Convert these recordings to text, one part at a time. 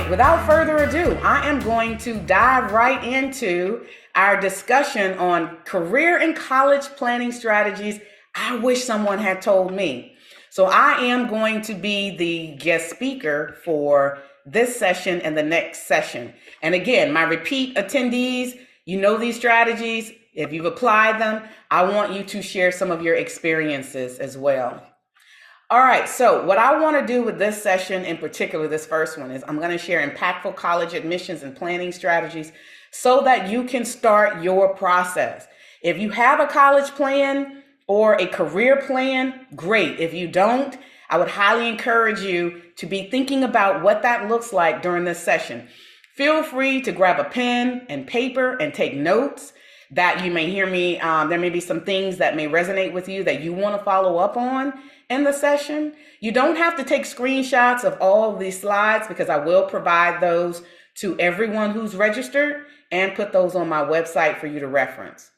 right, without further ado, I am going to dive right into our discussion on career and college planning strategies I wish someone had told me. So I am going to be the guest speaker for this session and the next session. And again, my repeat attendees, you know these strategies. If you've applied them, I want you to share some of your experiences as well. All right, so what I want to do with this session in particular, this first one, is I'm going to share impactful college admissions and planning strategies so that you can start your process. If you have a college plan or a career plan, great. If you don't, I would highly encourage you to be thinking about what that looks like during this session. Feel free to grab a pen and paper and take notes that you may hear me. There may be some things that may resonate with you that you want to follow up on in the session. You don't have to take screenshots of all of these slides because I will provide those to everyone who's registered and put those on my website for you to reference.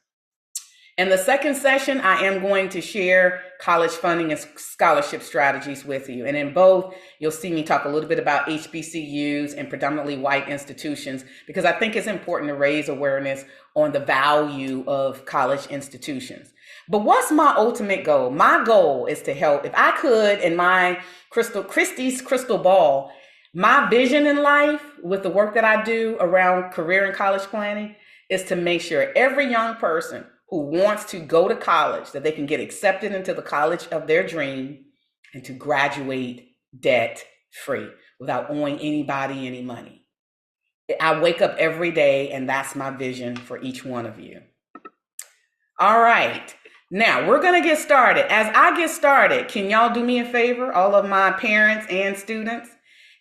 In the second session, I am going to share college funding and scholarship strategies with you. And in both, you'll see me talk a little bit about HBCUs and predominantly white institutions, because I think it's important to raise awareness on the value of college institutions. But what's my ultimate goal? My goal is to help, if I could, in my Christie's crystal ball, my vision in life with the work that I do around career and college planning is to make sure every young person who wants to go to college, that they can get accepted into the college of their dream and to graduate debt free without owing anybody any money. I wake up every day and that's my vision for each one of you. All right, now we're gonna get started. As I get started, can y'all do me a favor, all of my parents and students?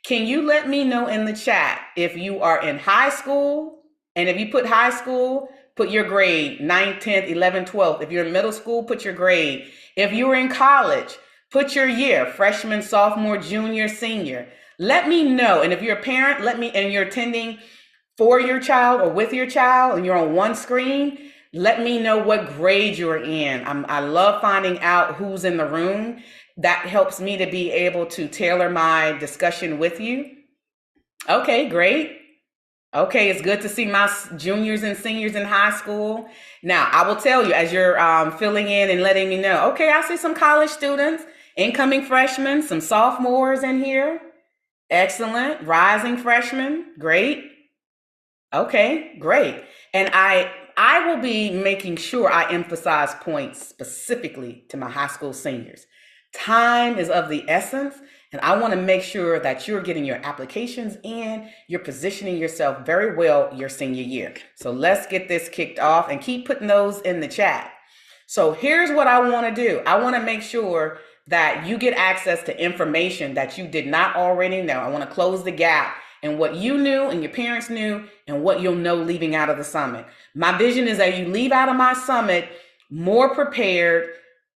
Can you let me know in the chat if you are in high school, and if you put high school, put your grade, 9th, 10th, 11th, 12th. If you're in middle school, put your grade. If you were in college, put your year, freshman, sophomore, junior, senior. Let me know. And if you're a parent, and you're attending for your child or with your child and you're on one screen, let me know what grade you're in. I love finding out who's in the room. That helps me to be able to tailor my discussion with you. Okay, great. Okay, it's good to see my juniors and seniors in high school. Now, I will tell you as you're filling in and letting me know, okay, I see some college students, incoming freshmen, some sophomores in here. Excellent. Rising freshmen. Great. Okay, great. And I will be making sure I emphasize points specifically to my high school seniors. Time is of the essence. And I want to make sure that you're getting your applications in, you're positioning yourself very well your senior year. So let's get this kicked off and keep putting those in the chat. So here's what I want to do. I want to make sure that you get access to information that you did not already know. I want to close the gap in what you knew and your parents knew and what you'll know leaving out of the summit. My vision is that you leave out of my summit more prepared,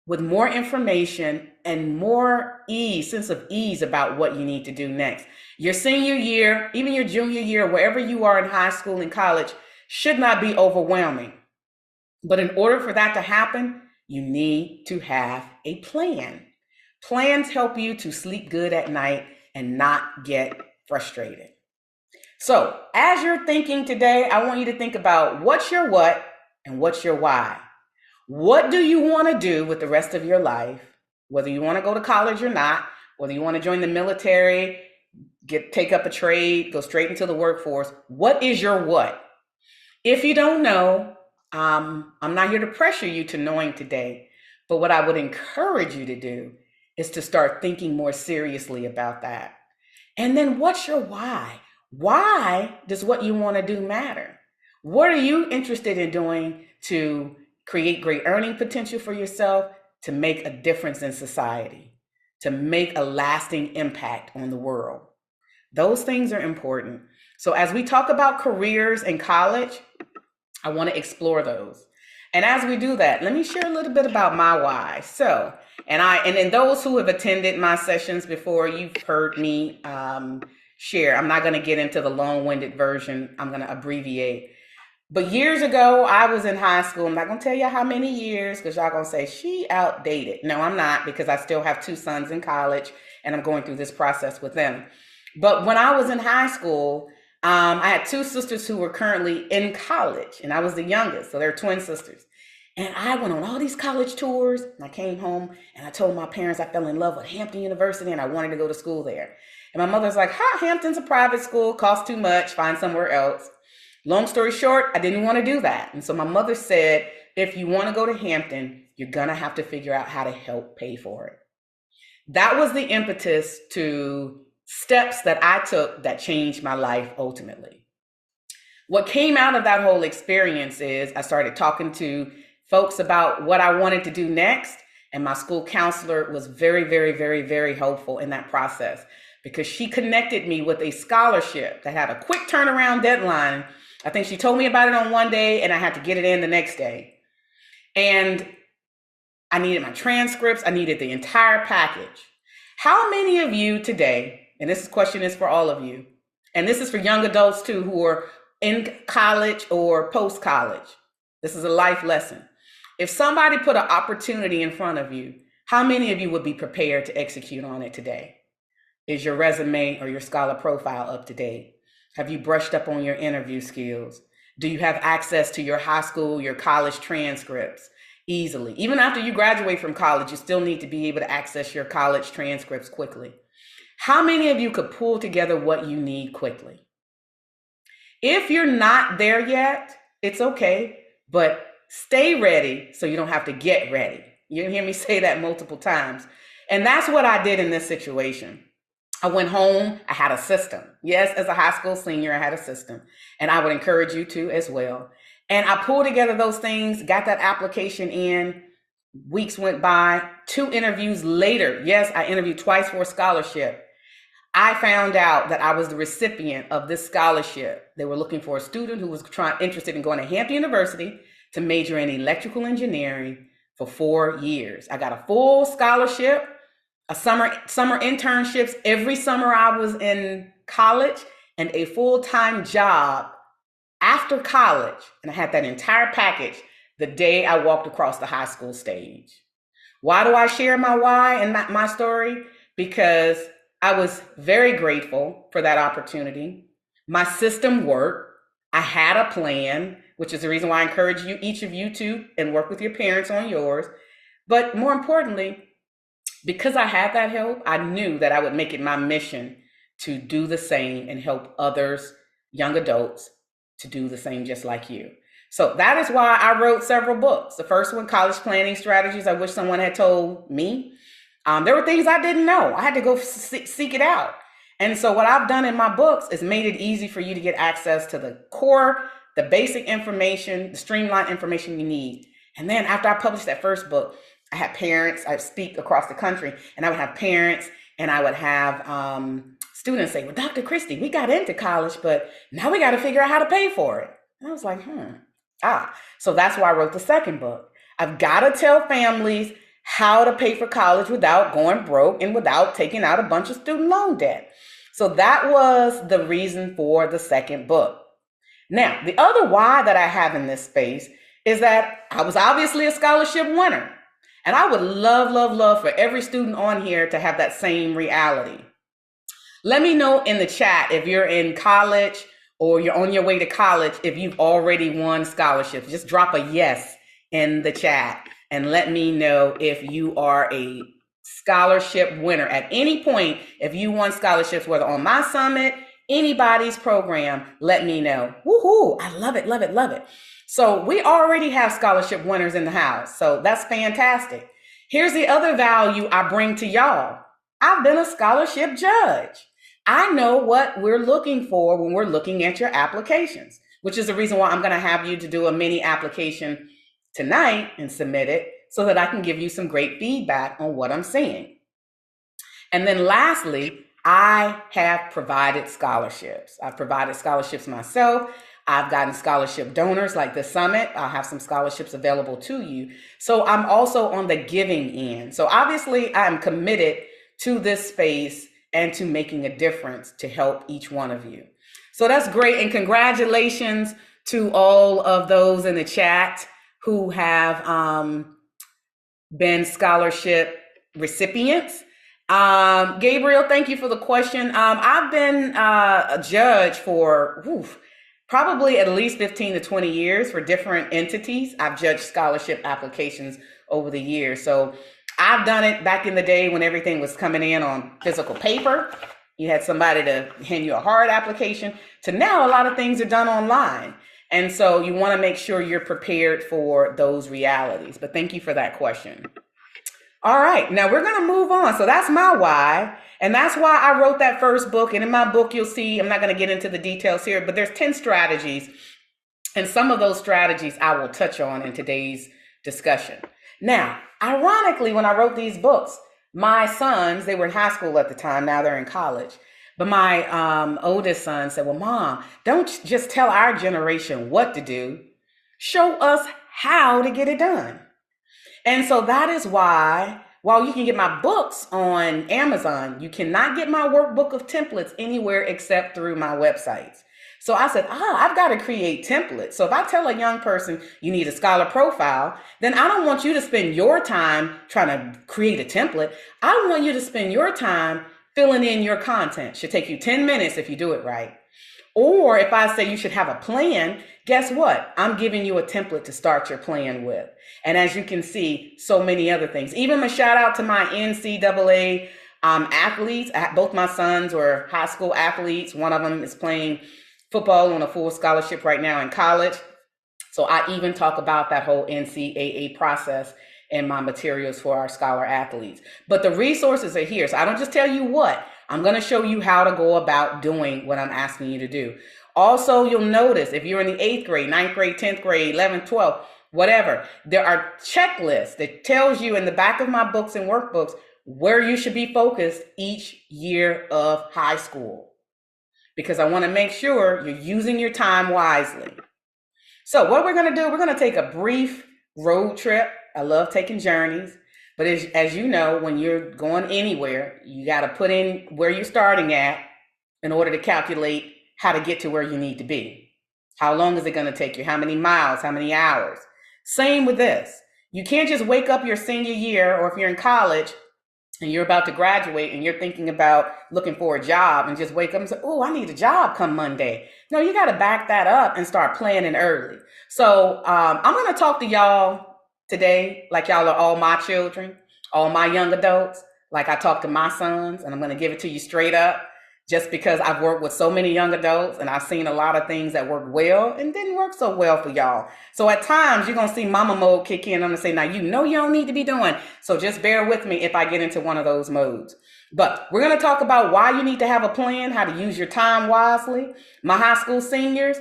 with more information and more sense of ease about what you need to do next. Your senior year, even your junior year, wherever you are in high school and college, should not be overwhelming. But in order for that to happen, you need to have a plan. Plans help you to sleep good at night and not get frustrated. So as you're thinking today, I want you to think about what's your what and what's your why. What do you want to do with the rest of your life? Whether you want to go to college or not, whether you want to join the military, take up a trade, go straight into the workforce. What is your what? If you don't know, I'm not here to pressure you to knowing today, but what I would encourage you to do is to start thinking more seriously about that. And then what's your why? Why does what you want to do matter? What are you interested in doing to create great earning potential for yourself, to make a difference in society, to make a lasting impact on the world? Those things are important. So as we talk about careers in college, I want to explore those. And as we do that, let me share a little bit about my why. So, and in those who have attended my sessions before, you've heard me share. I'm not going to get into the long-winded version. I'm going to abbreviate. But years ago, I was in high school. I'm not going to tell you how many years because y'all going to say she outdated. No, I'm not, because I still have two sons in college and I'm going through this process with them. But when I was in high school, I had two sisters who were currently in college, and I was the youngest, so they're twin sisters. And I went on all these college tours, and I came home and I told my parents I fell in love with Hampton University and I wanted to go to school there. And my mother's like, "Ha, Hampton's a private school, costs too much, find somewhere else." Long story short, I didn't want to do that. And so my mother said, if you want to go to Hampton, you're going to have to figure out how to help pay for it. That was the impetus to steps that I took that changed my life ultimately. What came out of that whole experience is I started talking to folks about what I wanted to do next. And my school counselor was very, very, very, very helpful in that process because she connected me with a scholarship that had a quick turnaround deadline. I think she told me about it on one day and I had to get it in the next day. And I needed my transcripts. I needed the entire package. How many of you today, and this question is for all of you, and this is for young adults too who are in college or post-college. This is a life lesson. If somebody put an opportunity in front of you, how many of you would be prepared to execute on it today? Is your resume or your scholar profile up to date? Have you brushed up on your interview skills? Do you have access to your high school, your college transcripts easily? Even after you graduate from college, you still need to be able to access your college transcripts quickly. How many of you could pull together what you need quickly? If you're not there yet, it's okay, but stay ready so you don't have to get ready. You can hear me say that multiple times. And that's what I did in this situation. I went home, I had a system. Yes, as a high school senior, I had a system. And I would encourage you to as well. And I pulled together those things, got that application in. Weeks went by, 2 interviews later. Yes, I interviewed twice for a scholarship. I found out that I was the recipient of this scholarship. They were looking for a student who was interested in going to Hampton University to major in electrical engineering for 4 years. I got a full scholarship, a summer internships every summer I was in college, and a full-time job after college. And I had that entire package the day I walked across the high school stage. Why do I share my why and my story? Because I was very grateful for that opportunity. My system worked. I had a plan, which is the reason why I encourage you, each of you to, and work with your parents on yours. But more importantly, because I had that help, I knew that I would make it my mission to do the same and help others, young adults, to do the same just like you. So that is why I wrote several books. The first one, College Planning Strategies. I wish someone had told me. There were things I didn't know. I had to go seek it out. And so what I've done in my books is made it easy for you to get access to the core, the basic information, the streamlined information you need. And then after I published that first book, I had parents, I speak across the country, and I would have parents and I would have students say, "Well, Dr. Christie, we got into college, but now we got to figure out how to pay for it." And I was like, so that's why I wrote the second book. I've got to tell families how to pay for college without going broke and without taking out a bunch of student loan debt. So that was the reason for the second book. Now, the other why that I have in this space is that I was obviously a scholarship winner. And I would love, love, love for every student on here to have that same reality. Let me know in the chat if you're in college or you're on your way to college, if you've already won scholarships. Just drop a yes in the chat and let me know if you are a scholarship winner at any point. If you won scholarships, whether on my summit, anybody's program, let me know. Woohoo! I love it, love it, love it. So we already have scholarship winners in the house. So that's fantastic. Here's the other value I bring to y'all. I've been a scholarship judge. I know what we're looking for when we're looking at your applications, which is the reason why I'm going to have you to do a mini application tonight and submit it so that I can give you some great feedback on what I'm seeing. And then lastly, I have provided scholarships. I've provided scholarships myself. I've gotten scholarship donors like the summit. I'll have some scholarships available to you. So I'm also on the giving end. So obviously I'm committed to this space and to making a difference to help each one of you. So that's great. And congratulations to all of those in the chat who have been scholarship recipients. Gabriel, thank you for the question. I've been a judge for probably at least 15 to 20 years for different entities. I've judged scholarship applications over the years. So I've done it back in the day when everything was coming in on physical paper. You had somebody to hand you a hard application, to now a lot of things are done online. And so you want to make sure you're prepared for those realities. But thank you for that question. All right, now we're going to move on. So that's my why. And that's why I wrote that first book. And in my book, you'll see, I'm not going to get into the details here, but there's 10 strategies. And some of those strategies I will touch on in today's discussion. Now, ironically, when I wrote these books, my sons, they were in high school at the time, now they're in college. But my oldest son said, well, Mom, don't just tell our generation what to do. Show us how to get it done. And so that is why, while you can get my books on Amazon, you cannot get my workbook of templates anywhere except through my websites. So I said, I've got to create templates. So if I tell a young person you need a scholar profile, then I don't want you to spend your time trying to create a template. I want you to spend your time filling in your content. Should take you 10 minutes if you do it right. Or if I say you should have a plan, guess what? I'm giving you a template to start your plan with. And as you can see, so many other things. Even a shout out to my NCAA athletes. Both my sons were high school athletes. One of them is playing football on a full scholarship right now in college. So I even talk about that whole NCAA process in my materials for our scholar athletes. But the resources are here. So I don't just tell you what. I'm going to show you how to go about doing what I'm asking you to do. Also, you'll notice if you're in the 8th grade, 9th grade, 10th grade, 11th, 12th, whatever, there are checklists that tells you in the back of my books and workbooks where you should be focused each year of high school. Because I want to make sure you're using your time wisely. So what we're going to do, we're going to take a brief road trip. I love taking journeys. But as you know, when you're going anywhere, you got to put in where you're starting at in order to calculate how to get to where you need to be. How long is it going to take you? How many miles? How many hours? Same with this. You can't just wake up your senior year, or if you're in college and you're about to graduate and you're thinking about looking for a job and just wake up and say, oh, I need a job come Monday. No, you got to back that up and start planning early. So I'm going to talk to y'all today like y'all are all my children, all my young adults, like I talk to my sons, and I'm going to give it to you straight up just because I've worked with so many young adults and I've seen a lot of things that worked well and didn't work so well for y'all. So at times you're going to see mama mode kick in. I'm going to say, now you know you don't need to be doing. So just bear with me if I get into one of those modes. But we're going to talk about why you need to have a plan, how to use your time wisely. My high school seniors,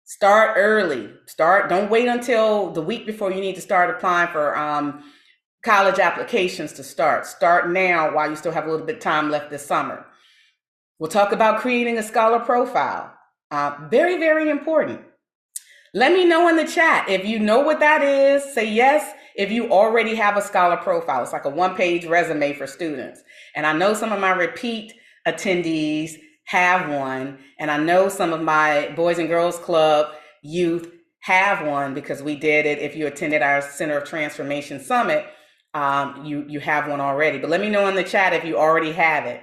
start early. Don't wait until the week before you need to start applying for college applications to start. Start now while you still have a little bit of time left this summer. We'll talk about creating a scholar profile. Very, very important. Let me know in the chat if you know what that is. Say yes if you already have a scholar profile. It's like a one-page resume for students. And I know some of my repeat attendees have one. And I know some of my Boys and Girls Club youth have one because we did it. If you attended our Center of Transformation Summit, you have one already. But let me know in the chat if you already have it.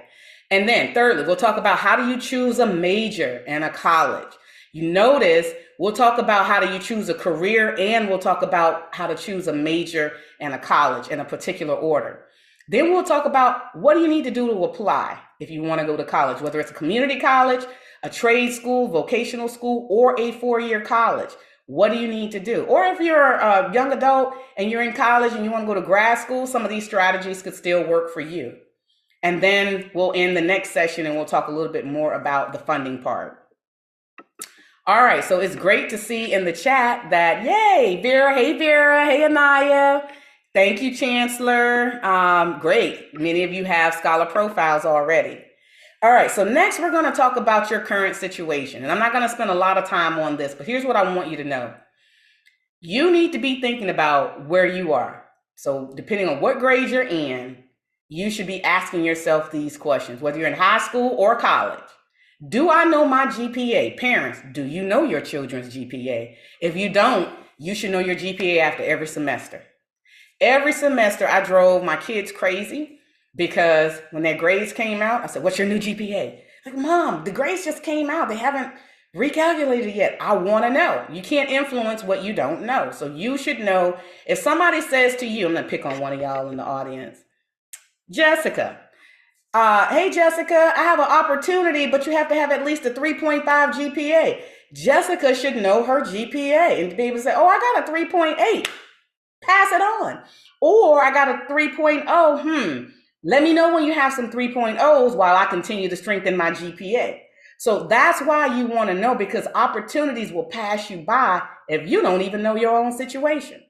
And then thirdly, we'll talk about how do you choose a major and a college. You notice we'll talk about how do you choose a career, and we'll talk about how to choose a major and a college in a particular order. Then we'll talk about what do you need to do to apply if you want to go to college, whether it's a community college, a trade school, vocational school, or a 4-year college. What do you need to do? Or if you're a young adult and you're in college and you want to go to grad school, some of these strategies could still work for you. And then we'll end the next session and we'll talk a little bit more about the funding part. All right, so it's great to see in the chat that, yay, Vera, hey, Anaya. Thank you, Chancellor. Great. Many of you have scholar profiles already. All right, so next we're going to talk about your current situation. And I'm not going to spend a lot of time on this, but here's what I want you to know. You need to be thinking about where you are. So depending on what grade you're in, you should be asking yourself these questions, whether you're in high school or college. Do I know my GPA? Parents, do you know your children's GPA? If you don't, you should know your GPA after every semester. Every semester, I drove my kids crazy Because when their grades came out, I said, "What's your new GPA?" Like, Mom, the grades just came out. They haven't recalculated yet. I want to know. You can't influence what you don't know. So you should know. If somebody says to you, I'm going to pick on one of y'all in the audience, Jessica, hey, Jessica, I have an opportunity, but you have to have at least a 3.5 GPA. Jessica should know her GPA and be able to say, oh, I got a 3.8. Pass it on. Or I got a 3.0. Let me know when you have some 3.0s while I continue to strengthen my GPA. So that's why you want to know, because opportunities will pass you by if you don't even know your own situation.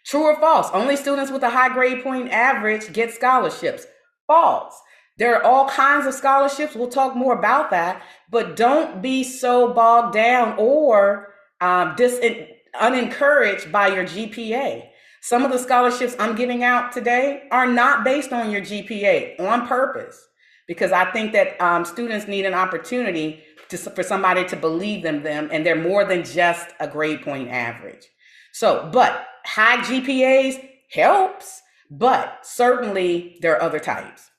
True or false? Only students with a high grade point average get scholarships. False. There are all kinds of scholarships. We'll talk more about that, but don't be so bogged down or unencouraged by your GPA. Some of the scholarships I'm giving out today are not based on your GPA on purpose, because I think that students need an opportunity for somebody to believe in them, and they're more than just a grade point average. So, but high GPAs helps, but certainly there are other types.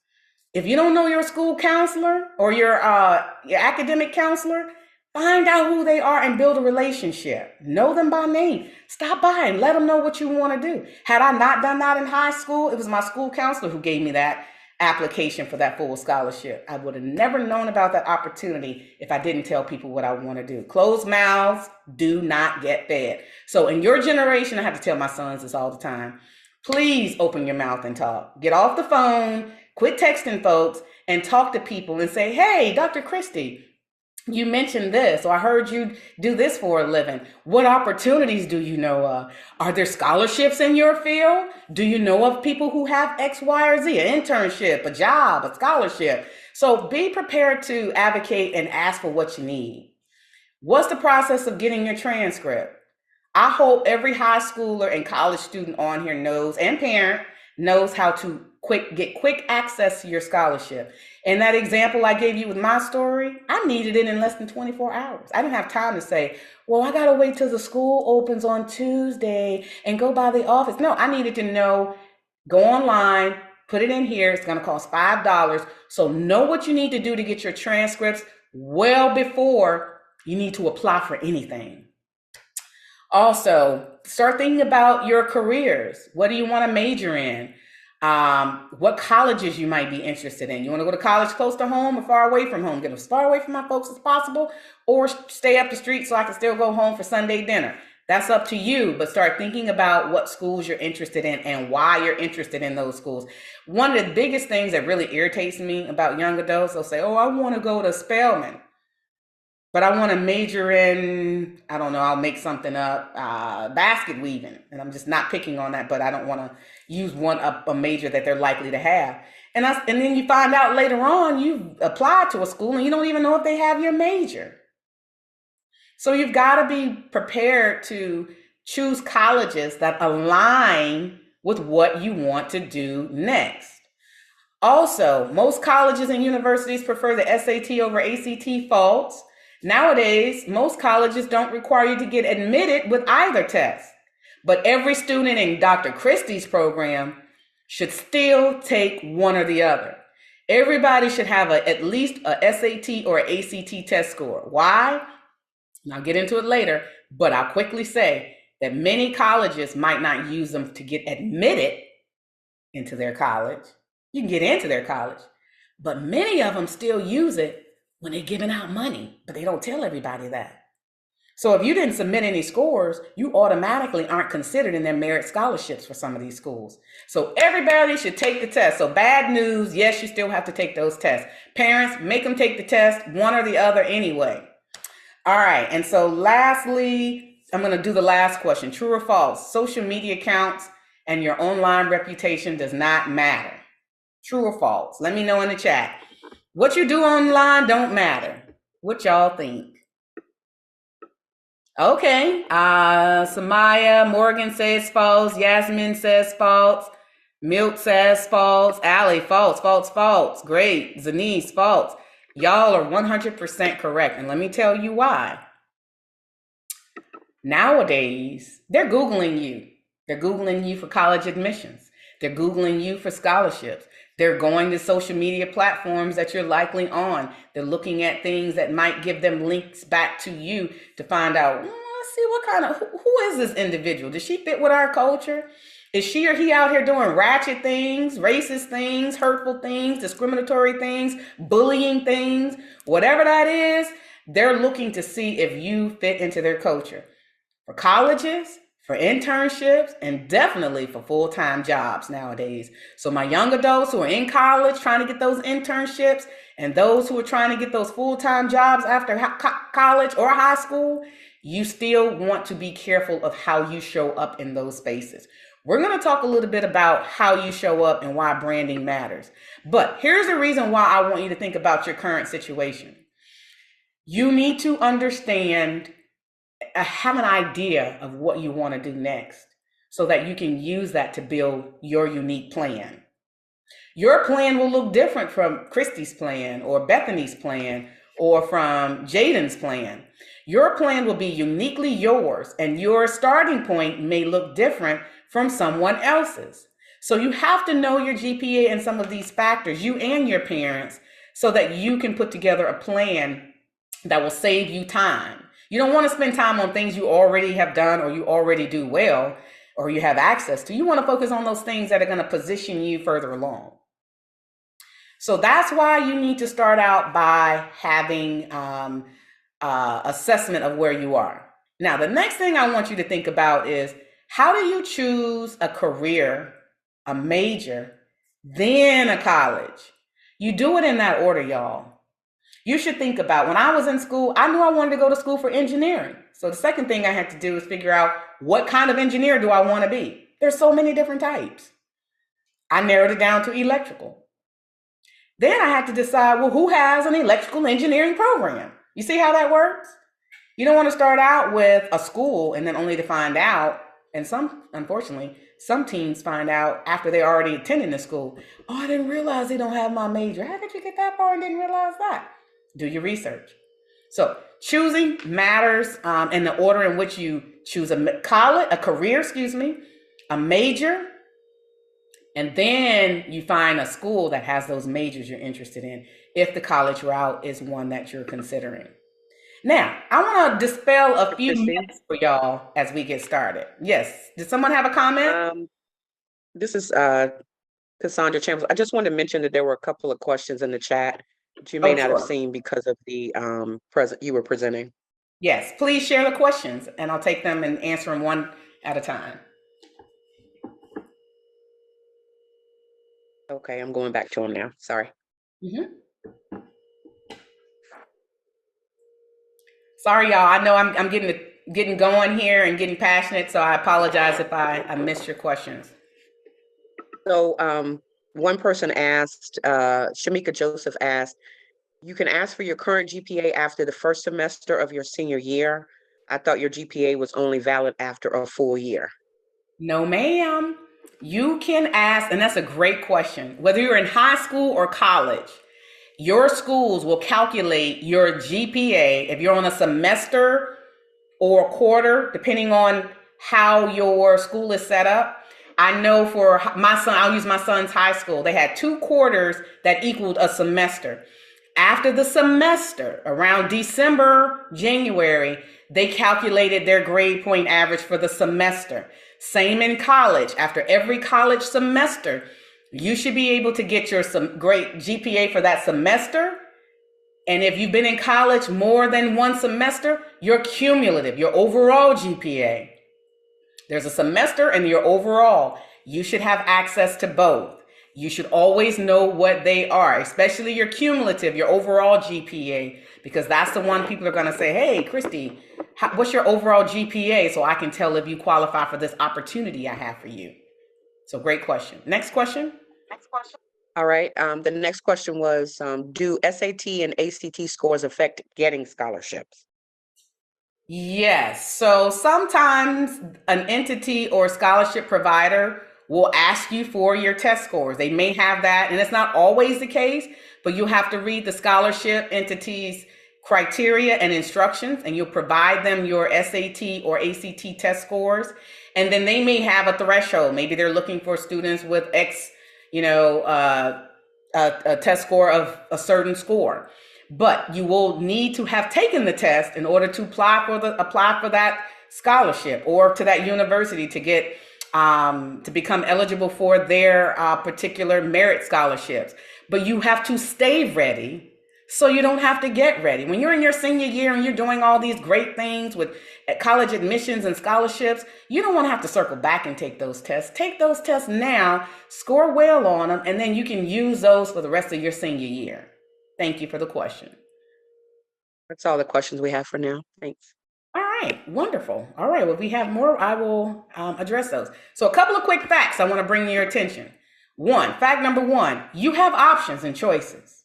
If you don't know your school counselor or your academic counselor, find out who they are and build a relationship. Know them by name. Stop by and let them know what you want to do. Had I not done that in high school, it was my school counselor who gave me that application for that full scholarship. I would have never known about that opportunity if I didn't tell people what I want to do. Closed mouths do not get fed. So in your generation, I have to tell my sons this all the time. Please open your mouth and talk. Get off the phone, quit texting folks, and talk to people and say, hey, Dr. Christie, you mentioned this, or I heard you do this for a living. What opportunities do you know of? Are there scholarships in your field? Do you know of people who have X, Y, or Z, an internship, a job, a scholarship? So be prepared to advocate and ask for what you need. What's the process of getting your transcript? I hope every high schooler and college student on here knows, and parent knows, how to get quick access to your scholarship. And that example I gave you with my story, I needed it in less than 24 hours. I didn't have time to say, well, I got to wait till the school opens on Tuesday and go by the office. No, I needed to know, go online, put it in here. It's going to cost $5. So know what you need to do to get your transcripts well before you need to apply for anything. Also, start thinking about your careers. What do you want to major in? What colleges you might be interested in. You want to go to college close to home or far away from home? Get as far away from my folks as possible, or stay up the street so I can still go home for Sunday dinner. That's up to you, but start thinking about what schools you're interested in and why you're interested in those schools. One of the biggest things that really irritates me about young adults, they'll say, oh, I want to go to Spelman, but I want to major in, I don't know, I'll make something up, basket weaving. And I'm just not picking on that, but I don't want to use a major that they're likely to have. And then you find out later on, you've applied to a school and you don't even know if they have your major. So you've got to be prepared to choose colleges that align with what you want to do next. Also, most colleges and universities prefer the SAT over ACT. False. Nowadays, most colleges don't require you to get admitted with either test, but every student in Dr. Christie's program should still take one or the other. Everybody should have at least a SAT or ACT test score. Why? And I'll get into it later, but I'll quickly say that many colleges might not use them to get admitted into their college. You can get into their college, but many of them still use it when they're giving out money, but they don't tell everybody that. So if you didn't submit any scores, you automatically aren't considered in their merit scholarships for some of these schools. So everybody should take the test. So bad news, yes, you still have to take those tests. Parents, make them take the test, one or the other anyway. All right, and so lastly, I'm going to do the last question. True or false? Social media accounts and your online reputation does not matter. True or false? Let me know in the chat. What you do online don't matter. What y'all think? Okay. Samaya Morgan says false. Yasmin says false. Milt says false. Allie, false, false, false. Great. Zanice, false. Y'all are 100% correct. And let me tell you why. Nowadays, they're Googling you. They're Googling you for college admissions. They're Googling you for scholarships. They're going to social media platforms that you're likely on. They're looking at things that might give them links back to you to find out, let's see what kind of, who is this individual? Does she fit with our culture? Is she or he out here doing ratchet things, racist things, hurtful things, discriminatory things, bullying things, whatever that is? They're looking to see if you fit into their culture. For colleges, for internships, and definitely for full-time jobs nowadays. So my young adults who are in college trying to get those internships, and those who are trying to get those full-time jobs after college or high school, you still want to be careful of how you show up in those spaces. We're going to talk a little bit about how you show up and why branding matters. But here's the reason why I want you to think about your current situation. You need to understand, have an idea of what you want to do next so that you can use that to build your unique plan. Your plan will look different from Christie's plan or Bethany's plan or from Jaden's plan. Your plan will be uniquely yours, and your starting point may look different from someone else's. So you have to know your GPA and some of these factors, you and your parents, so that you can put together a plan that will save you time. You don't want to spend time on things you already have done or you already do well or you have access to. You want to focus on those things that are going to position you further along. So that's why you need to start out by having assessment of where you are. Now, the next thing I want you to think about is, how do you choose a career, a major, then a college? You do it in that order, y'all. You should think about, when I was in school, I knew I wanted to go to school for engineering. So the second thing I had to do is figure out, what kind of engineer do I want to be? There's so many different types. I narrowed it down to electrical. Then I had to decide, well, who has an electrical engineering program? You see how that works? You don't want to start out with a school and then only to find out, and unfortunately, some teens find out after they're already attending the school, oh, I didn't realize they don't have my major. How did you get that far and didn't realize that? Do your research. So choosing matters in the order in which you choose a career, a major, and then you find a school that has those majors you're interested in, if the college route is one that you're considering. Now, I want to dispel a few myths for y'all as we get started. Yes. Did someone have a comment? This is Cassandra Chambers. I just wanted to mention that there were a couple of questions in the chat that you may not have seen because of the you were presenting. Yes, please share the questions and I'll take them and answer them one at a time. Okay, I'm going back to them now. Sorry. Sorry, y'all. I know I'm getting going here and getting passionate, so I apologize if I missed your questions. So one person asked, Shamika Joseph asked, you can ask for your current GPA after the first semester of your senior year. I thought your GPA was only valid after a full year. No, ma'am. You can ask, and that's a great question. Whether you're in high school or college, your schools will calculate your GPA if you're on a semester or a quarter, depending on how your school is set up. I know for my son, I'll use my son's high school. They had 2 quarters that equaled a semester. After the semester, around December, January, they calculated their grade point average for the semester. Same in college. After every college semester, you should be able to get your great GPA for that semester. And if you've been in college more than one semester, your cumulative, your overall GPA. There's a semester and your overall. You should have access to both. You should always know what they are, especially your cumulative, your overall GPA, because that's the one people are going to say, hey, Christy, what's your overall GPA? So I can tell if you qualify for this opportunity I have for you. So great question. Next question. All right. The next question was, do SAT and ACT scores affect getting scholarships? Yes. So sometimes an entity or scholarship provider will ask you for your test scores. They may have that, and it's not always the case, but you have to read the scholarship entity's criteria and instructions, and you'll provide them your SAT or ACT test scores. And then they may have a threshold. Maybe they're looking for students with X, a test score of a certain score. But you will need to have taken the test in order to apply for that scholarship or to that university to get to become eligible for their particular merit scholarships. But you have to stay ready so you don't have to get ready. When you're in your senior year and you're doing all these great things with college admissions and scholarships, you don't want to have to circle back and take those tests. Take those tests now, score well on them, and then you can use those for the rest of your senior year. Thank you for the question. That's all the questions we have for now. Thanks. All right, wonderful. All right, well, if we have more, I will address those. So a couple of quick facts I want to bring to your attention. Fact number one, you have options and choices.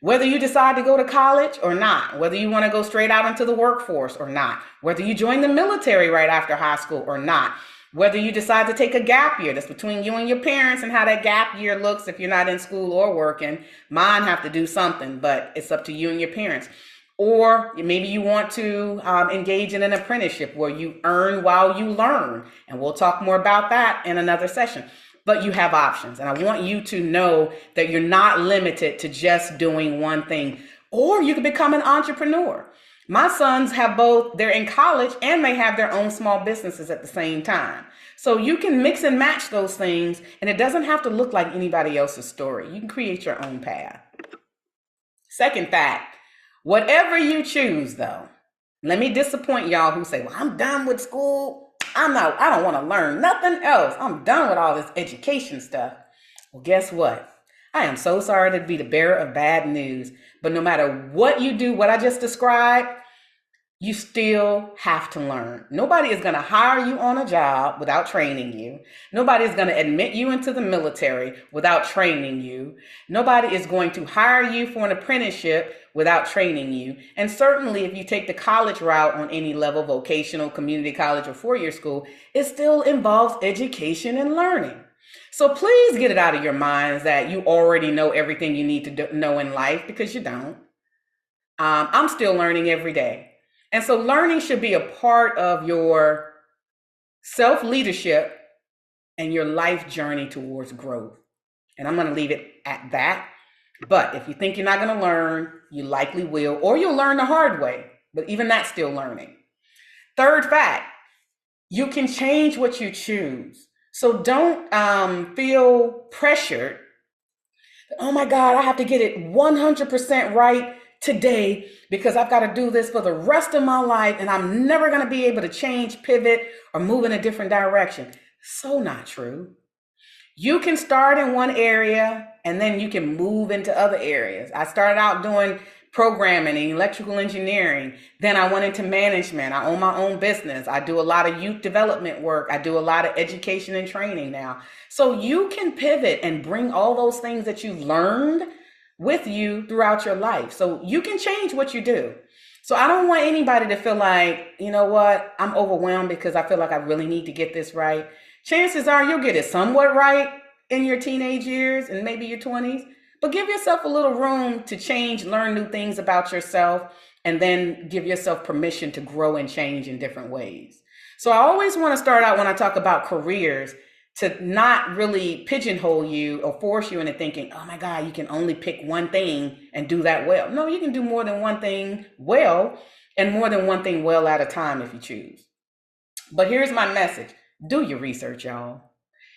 Whether you decide to go to college or not, whether you want to go straight out into the workforce or not, whether you join the military right after high school or not, whether you decide to take a gap year, that's between you and your parents and how that gap year looks if you're not in school or working. Mine have to do something, but it's up to you and your parents. Or maybe you want to engage in an apprenticeship where you earn while you learn. And we'll talk more about that in another session. But you have options. And I want you to know that you're not limited to just doing one thing. Or you can become an entrepreneur. My sons have both, they're in college and they have their own small businesses at the same time. So you can mix and match those things, and it doesn't have to look like anybody else's story. You can create your own path. Second fact, whatever you choose though, let me disappoint y'all who say, well, I'm done with school. I don't want to learn nothing else. I'm done with all this education stuff. Well, guess what? I am so sorry to be the bearer of bad news, but no matter what you do, what I just described, you still have to learn. Nobody is going to hire you on a job without training you. Nobody is going to admit you into the military without training you. Nobody is going to hire you for an apprenticeship without training you. And certainly if you take the college route on any level, vocational, community college, or four-year school, it still involves education and learning. So please get it out of your minds that you already know everything you need to know in life, because you don't. I'm still learning every day. And so learning should be a part of your self-leadership and your life journey towards growth. And I'm going to leave it at that. But if you think you're not going to learn, you likely will, or you'll learn the hard way. But even that's still learning. Third fact, you can change what you choose. So don't feel pressured. Oh my God, I have to get it 100% right today because I've got to do this for the rest of my life and I'm never going to be able to change, pivot, or move in a different direction. So not true. You can start in one area and then you can move into other areas. I started out doing programming and electrical engineering. Then I went into management. I own my own business. I do a lot of youth development work. I do a lot of education and training now. So you can pivot and bring all those things that you've learned with you throughout your life. So you can change what you do. So I don't want anybody to feel like, you know what, I'm overwhelmed because I feel like I really need to get this right. Chances are you'll get it somewhat right in your teenage years and maybe your 20s, but give yourself a little room to change, learn new things about yourself, and then give yourself permission to grow and change in different ways. So I always want to start out when I talk about careers to not really pigeonhole you or force you into thinking, oh my God, you can only pick one thing and do that well. No, you can do more than one thing well and more than one thing well at a time if you choose. But here's my message. Do your research, y'all.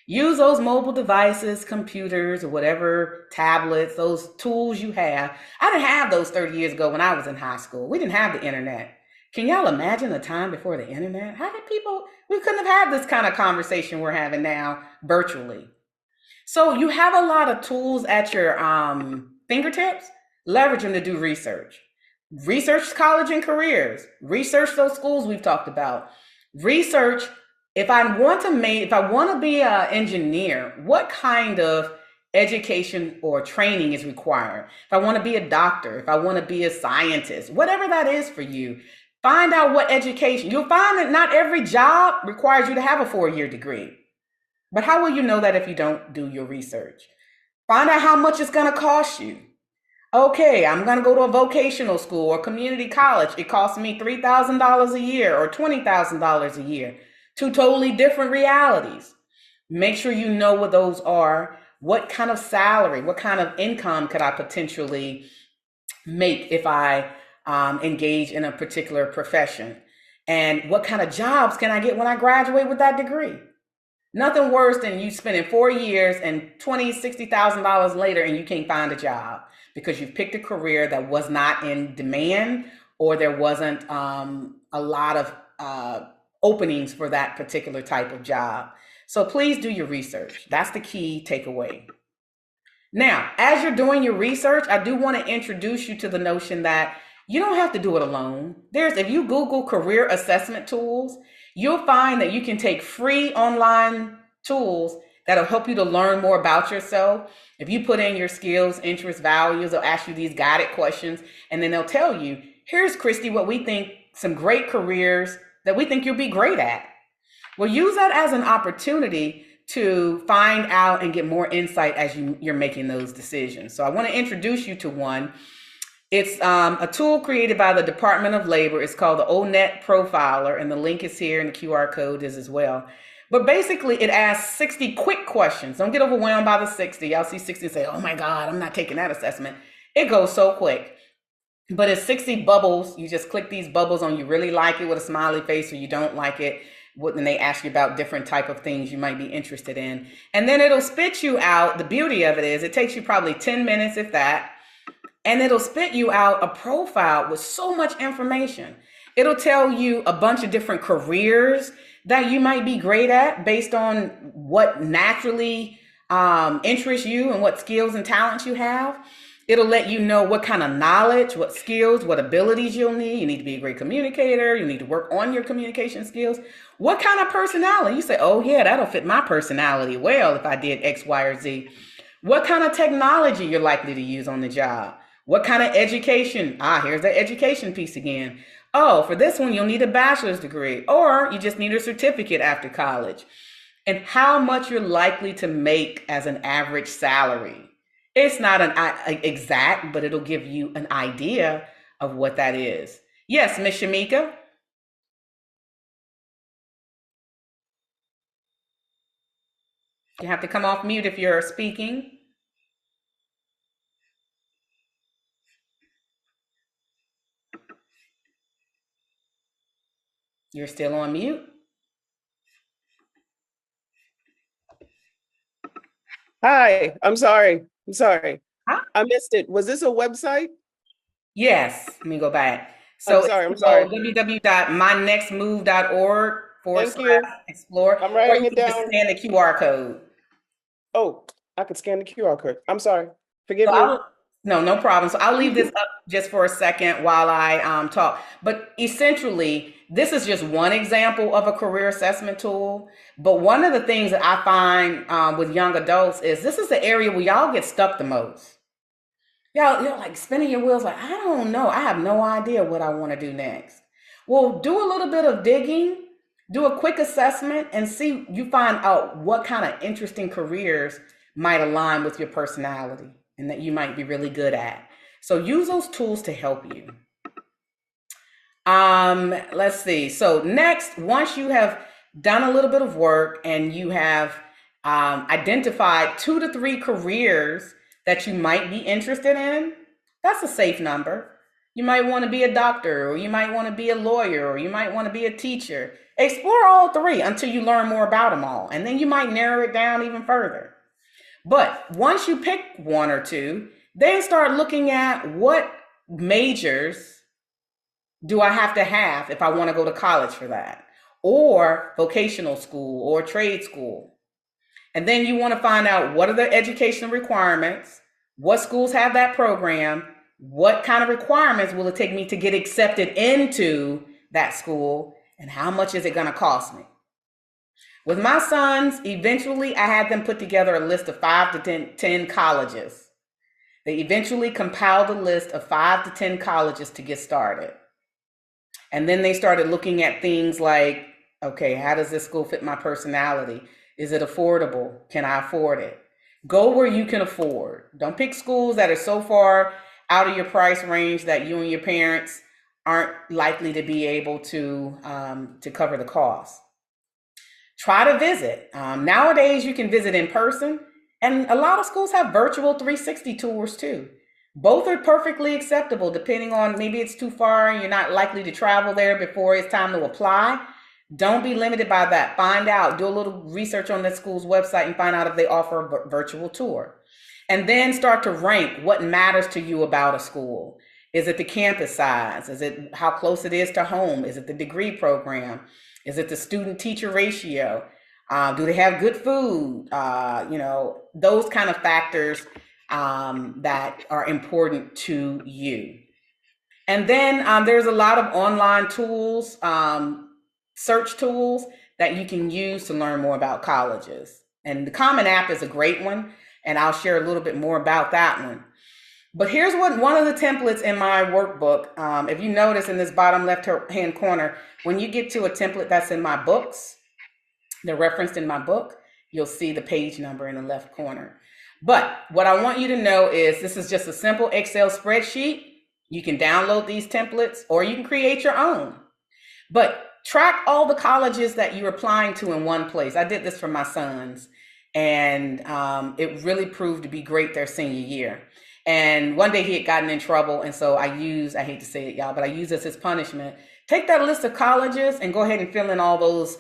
Use those mobile devices, computers, or whatever, tablets, those tools you have. I didn't have those 30 years ago when I was in high school. We didn't have the internet. Can y'all imagine the time before the internet? We couldn't have had this kind of conversation we're having now virtually. So you have a lot of tools at your fingertips. Leverage them to do research. Research college and careers. Research those schools we've talked about. Research, if I want to be an engineer, what kind of education or training is required? If I want to be a doctor, if I want to be a scientist, whatever that is for you, find out what education. You'll find that not every job requires you to have a 4-year degree. But how will you know that if you don't do your research? Find out how much it's going to cost you. Okay, I'm going to go to a vocational school or community college. It costs me $3,000 a year or $20,000 a year. Two totally different realities. Make sure you know what those are. What kind of salary, what kind of income could I potentially make if I engage in a particular profession? And what kind of jobs can I get when I graduate with that degree? Nothing worse than you spending 4 years and $60,000 later and you can't find a job because you've picked a career that was not in demand or there wasn't a lot of openings for that particular type of job. So please do your research. That's the key takeaway. Now, as you're doing your research, I do want to introduce you to the notion that you don't have to do it alone. If you Google career assessment tools, you'll find that you can take free online tools that'll help you to learn more about yourself. If you put in your skills, interests, values, they'll ask you these guided questions, and then they'll tell you, here's Christy, what we think, some great careers that we think you'll be great at. Well, use that as an opportunity to find out and get more insight as you're making those decisions. So I want to introduce you to one. It's a tool created by the Department of Labor. It's called the ONET Profiler, and the link is here and the QR code is as well. But basically, it asks 60 quick questions. Don't get overwhelmed by the 60. Y'all see 60 and say, oh my God, I'm not taking that assessment. It goes so quick. But it's 60 bubbles. You just click these bubbles on you really like it with a smiley face or you don't like it. Then they ask you about different type of things you might be interested in. And then it'll spit you out. The beauty of it is it takes you probably 10 minutes, if that. And it'll spit you out a profile with so much information. It'll tell you a bunch of different careers that you might be great at based on what naturally interests you and what skills and talents you have. It'll let you know what kind of knowledge, what skills, what abilities you'll need. You need to be a great communicator. You need to work on your communication skills. What kind of personality? You say, oh yeah, that'll fit my personality well if I did X, Y, or Z. What kind of technology you're likely to use on the job? What kind of education? Here's the education piece again. Oh, for this one, you'll need a bachelor's degree, or you just need a certificate after college. And how much you're likely to make as an average salary. It's not an exact, but it'll give you an idea of what that is. Yes, Miss Shamika. You have to come off mute if you're speaking. You're still on mute. Hi, I'm sorry. Huh? I missed it. Was this a website? Yes, let me go back. So I'm sorry. www.mynextmove.org Thank you. explore, I'm or writing you it can just down. scan the QR code. Oh, I could scan the QR code. I'm sorry. Forgive So me. no problem. So I'll leave this up just for a second while I talk. But essentially, this is just one example of a career assessment tool. But one of the things that I find with young adults is this is the area where y'all get stuck the most. Y'all, you're like spinning your wheels like, I don't know. I have no idea what I want to do next. Well, do a little bit of digging, do a quick assessment, and see you find out what kind of interesting careers might align with your personality and that you might be really good at. So use those tools to help you. Let's see. So next, once you have done a little bit of work and you have identified 2 to 3 careers that you might be interested in, that's a safe number. You might want to be a doctor, or you might want to be a lawyer, or you might want to be a teacher. Explore all 3 until you learn more about them all, and then you might narrow it down even further. But once you pick 1 or 2, then start looking at what majors do I have to have if I want to go to college for that, or vocational school or trade school. And then you want to find out what are the educational requirements, what schools have that program, what kind of requirements will it take me to get accepted into that school, and how much is it going to cost me. With my sons, eventually I had them put together a list of 5 to 10 colleges. They eventually compiled a list of 5 to 10 colleges to get started. And then they started looking at things like, okay, how does this school fit my personality? Is it affordable? Can I afford it? Go where you can afford. Don't pick schools that are so far out of your price range that you and your parents aren't likely to be able to cover the cost. Try to visit. Nowadays, you can visit in person, and a lot of schools have virtual 360 tours too. Both are perfectly acceptable, depending on maybe it's too far and you're not likely to travel there before it's time to apply. Don't be limited by that. Find out, do a little research on the school's website and find out if they offer a virtual tour. And then start to rank what matters to you about a school. Is it the campus size? Is it how close it is to home? Is it the degree program? Is it the student-teacher ratio? Do they have good food? Those kind of factors that are important to you. And then there's a lot of online tools, search tools that you can use to learn more about colleges. And the Common App is a great one, and I'll share a little bit more about that one. But here's one of the templates in my workbook. If you notice in this bottom left-hand corner, when you get to a template that's in my books, they're referenced in my book, you'll see the page number in the left corner. But what I want you to know is this is just a simple Excel spreadsheet. You can download these templates or you can create your own. But track all the colleges that you're applying to in one place. I did this for my sons, and it really proved to be great their senior year. And one day he had gotten in trouble, and so I hate to say it, y'all, but I used as his punishment. Take that list of colleges and go ahead and fill in all those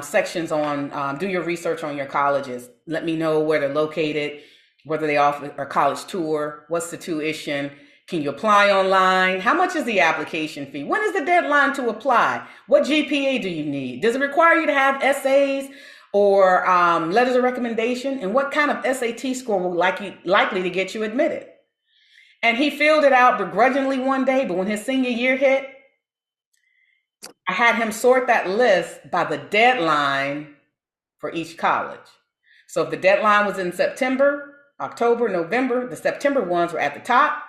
sections on, do your research on your colleges. Let me know where they're located, whether they offer a college tour, what's the tuition, can you apply online, how much is the application fee, when is the deadline to apply, what GPA do you need, does it require you to have essays or letters of recommendation, and what kind of SAT score will likely to get you admitted. And he filled it out begrudgingly one day, but when his senior year hit, I had him sort that list by the deadline for each college. So if the deadline was in September, October, November, the September ones were at the top,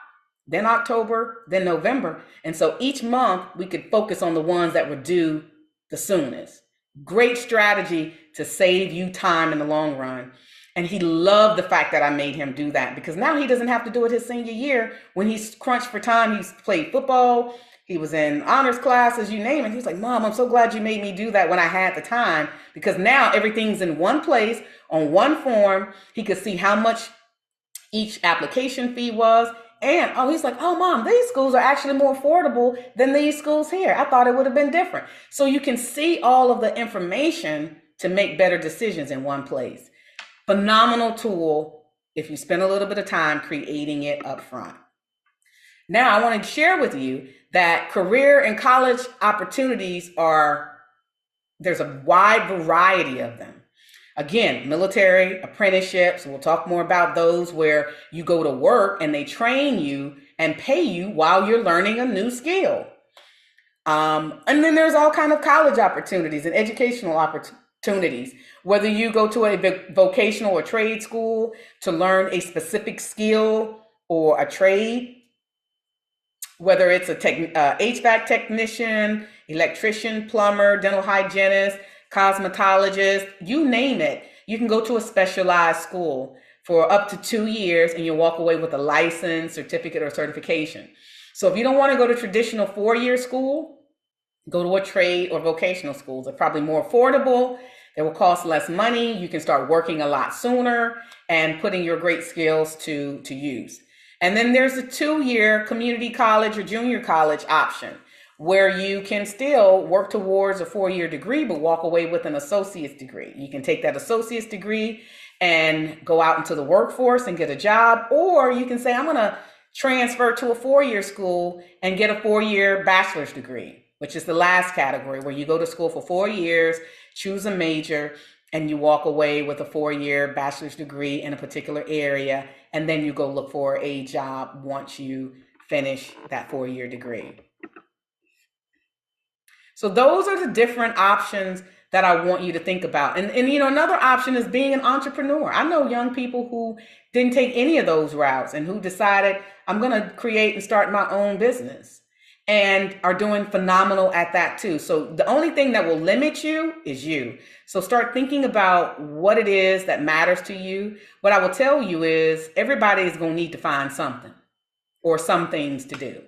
then October, then November. And so each month we could focus on the ones that were due the soonest. Great strategy to save you time in the long run. And he loved the fact that I made him do that, because now he doesn't have to do it his senior year. When he's crunched for time, he's played football, he was in honors classes, you name it. He's like, Mom, I'm so glad you made me do that when I had the time, because now everything's in one place on one form. He could see how much each application fee was. And he's like, oh, Mom, these schools are actually more affordable than these schools here. I thought it would have been different. So you can see all of the information to make better decisions in one place. Phenomenal tool if you spend a little bit of time creating it up front. Now, I want to share with you that career and college opportunities there's a wide variety of them. Again, military, apprenticeships, we'll talk more about those where you go to work and they train you and pay you while you're learning a new skill. And then there's all kinds of college opportunities and educational opportunities, whether you go to a vocational or trade school to learn a specific skill or a trade, whether it's a HVAC technician, electrician, plumber, dental hygienist, cosmetologist, you name it. You can go to a specialized school for up to 2 years and you'll walk away with a license, certificate, or certification. So if you don't want to go to traditional 4-year school, go to a trade or vocational schools. They're probably more affordable. They will cost less money. You can start working a lot sooner and putting your great skills to use. And then there's a 2-year community college or junior college option, where you can still work towards a 4-year degree, but walk away with an associate's degree. You can take that associate's degree and go out into the workforce and get a job, or you can say, I'm gonna transfer to a 4-year school and get a 4-year bachelor's degree, which is the last category, where you go to school for 4 years, choose a major, and you walk away with a 4-year bachelor's degree in a particular area, and then you go look for a job once you finish that 4-year degree. So those are the different options that I want you to think about. And another option is being an entrepreneur. I know young people who didn't take any of those routes and who decided, I'm going to create and start my own business, and are doing phenomenal at that too. So the only thing that will limit you is you. So start thinking about what it is that matters to you. What I will tell you is everybody is going to need to find something. or some things to do.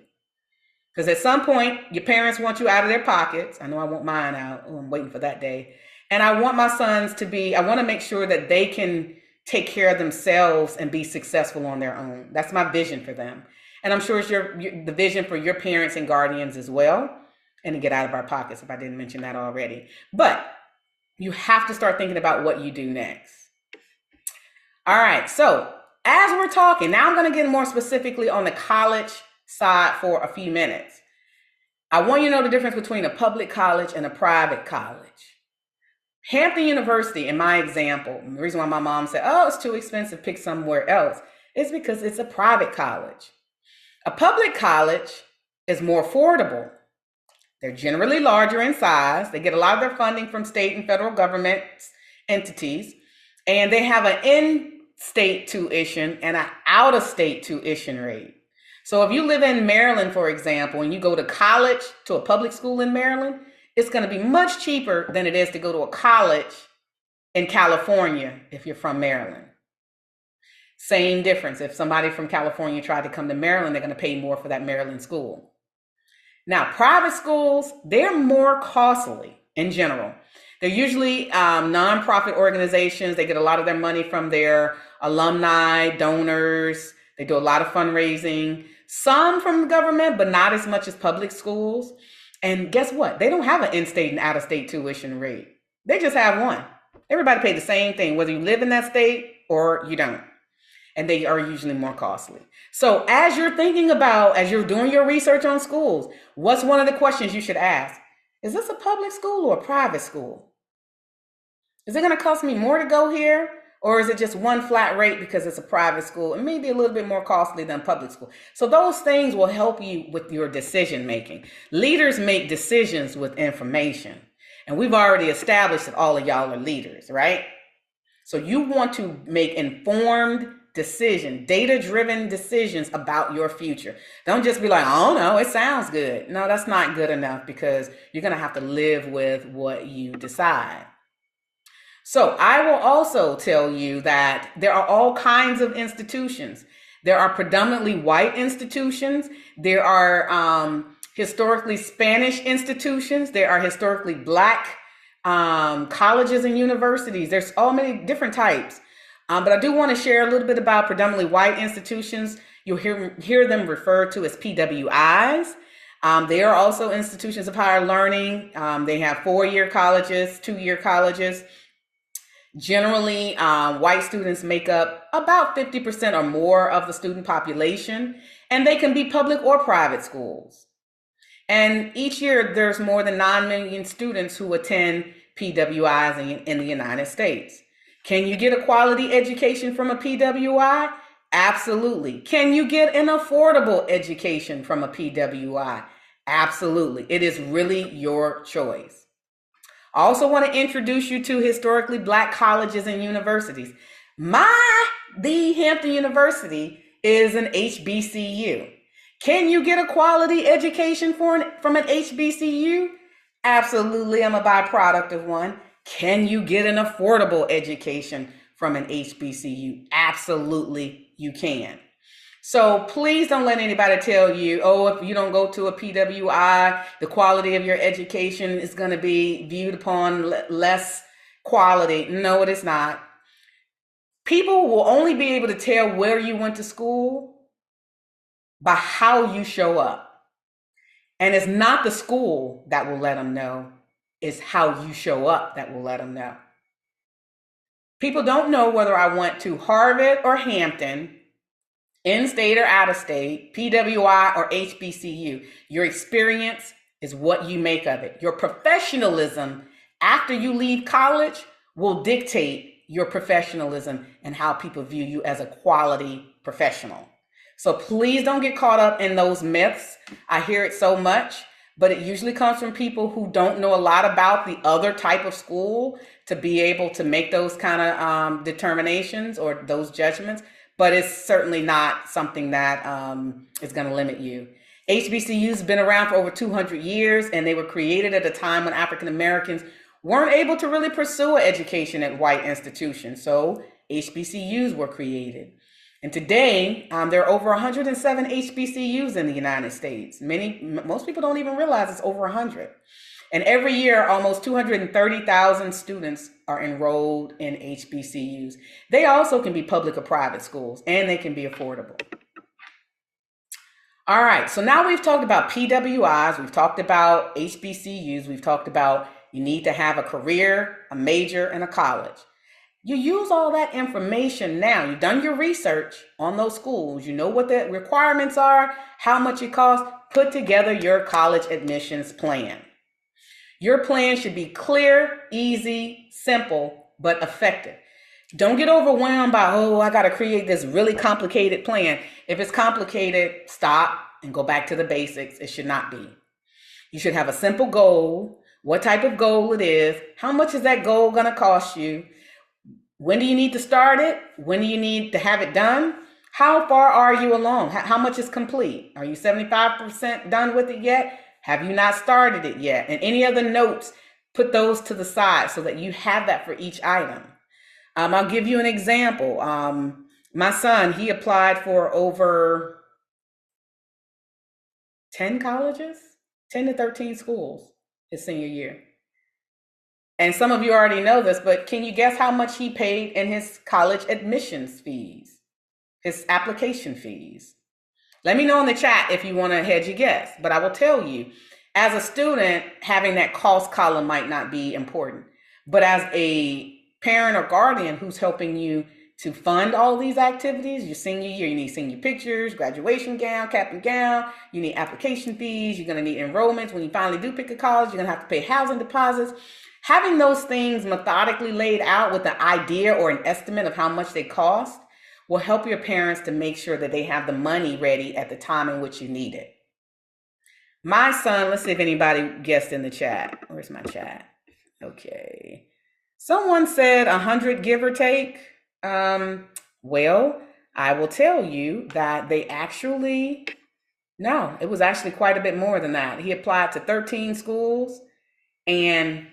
Because at some point, your parents want you out of their pockets. I know I want mine out. Oh, I'm waiting for that day. And I want my sons to be, I want to make sure that they can take care of themselves and be successful on their own. That's my vision for them. And I'm sure it's the vision for your parents and guardians as well. And to get out of our pockets, if I didn't mention that already. But you have to start thinking about what you do next. All right, so as we're talking, now I'm going to get more specifically on the college side for a few minutes. I want you to know the difference between a public college and a private college. Hampton University, in my example, the reason why my mom said, oh, it's too expensive, pick somewhere else, is because it's a private college. A public college is more affordable. They're generally larger in size. They get a lot of their funding from state and federal government entities, and they have an in-state tuition and an out-of-state tuition rate. So if you live in Maryland, for example, and you go to college, to a public school in Maryland, it's going to be much cheaper than it is to go to a college in California if you're from Maryland. Same difference. If somebody from California tried to come to Maryland, they're going to pay more for that Maryland school. Now, private schools, they're more costly in general. They're usually nonprofit organizations. They get a lot of their money from their alumni, donors. They do a lot of fundraising, some from the government, but not as much as public schools. And guess what? They don't have an in-state and out-of-state tuition rate. They just have one. Everybody pays the same thing, whether you live in that state or you don't. And they are usually more costly. So as you're thinking about, as you're doing your research on schools, what's one of the questions you should ask? Is this a public school or a private school? Is it going to cost me more to go here? Or is it just one flat rate because it's a private school and maybe a little bit more costly than public school? So those things will help you with your decision making. Leaders make decisions with information. And we've already established that all of y'all are leaders, right? So you want to make informed decision, data-driven decisions about your future. Don't just be like, oh no, it sounds good. No, that's not good enough because you're going to have to live with what you decide. So I will also tell you that there are all kinds of institutions. There are predominantly white institutions. There are historically Spanish institutions. There are historically Black colleges and universities. There's all many different types. But I do want to share a little bit about predominantly white institutions. You'll hear them referred to as PWIs. They are also institutions of higher learning. They have 4-year colleges, 2-year colleges. Generally, white students make up about 50% or more of the student population, and they can be public or private schools. And each year, there's more than 9 million students who attend PWIs in the United States. Can you get a quality education from a PWI? Absolutely. Can you get an affordable education from a PWI? Absolutely. It is really your choice. I also want to introduce you to historically Black colleges and universities. The Hampton University is an HBCU. Can you get a quality education from an HBCU? Absolutely. I'm a byproduct of one. Can you get an affordable education from an HBCU? Absolutely, you can. So please don't let anybody tell you, oh, if you don't go to a PWI, the quality of your education is going to be viewed upon less quality. No, it is not. People will only be able to tell where you went to school by how you show up. And it's not the school that will let them know. It's how you show up that will let them know. People don't know whether I went to Harvard or Hampton, in-state or out-of-state, PWI or HBCU. Your experience is what you make of it. Your professionalism after you leave college will dictate your professionalism and how people view you as a quality professional. So please don't get caught up in those myths. I hear it so much. But it usually comes from people who don't know a lot about the other type of school to be able to make those kind of determinations or those judgments. But it's certainly not something that is going to limit you. HBCUs have been around for over 200 years, and they were created at a time when African Americans weren't able to really pursue an education at white institutions. So HBCUs were created. And today, there are over 107 HBCUs in the United States. Most people don't even realize it's over 100. And every year, almost 230,000 students are enrolled in HBCUs. They also can be public or private schools, and they can be affordable. All right, so now we've talked about PWIs, we've talked about HBCUs, we've talked about you need to have a career, a major, and a college. You use all that information now. You've done your research on those schools. You know what the requirements are, how much it costs. Put together your college admissions plan. Your plan should be clear, easy, simple, but effective. Don't get overwhelmed by, I got to create this really complicated plan. If it's complicated, stop and go back to the basics. It should not be. You should have a simple goal, what type of goal it is, how much is that goal going to cost you, when do you need to start it, when do you need to have it done, how far are you along, how much is complete, are you 75% done with it yet, have you not started it yet, and any other notes, put those to the side so that you have that for each item. I'll give you an example. My son, he applied for over 10 colleges, 10 to 13 schools his senior year. And some of you already know this, but can you guess how much he paid in his college admissions fees, his application fees? Let me know in the chat if you want to hedge your guess, but I will tell you, as a student, having that cost column might not be important, but as a parent or guardian who's helping you to fund all these activities, your senior year, you need senior pictures, graduation gown, cap and gown, you need application fees, you're going to need enrollments. When you finally do pick a college, you're going to have to pay housing deposits. Having those things methodically laid out with an idea or an estimate of how much they cost will help your parents to make sure that they have the money ready at the time in which you need it. My son, let's see if anybody guessed in the chat. Where's my chat? Okay. Someone said 100, give or take. Well, I will tell you that no, it was actually quite a bit more than that. He applied to 13 schools, and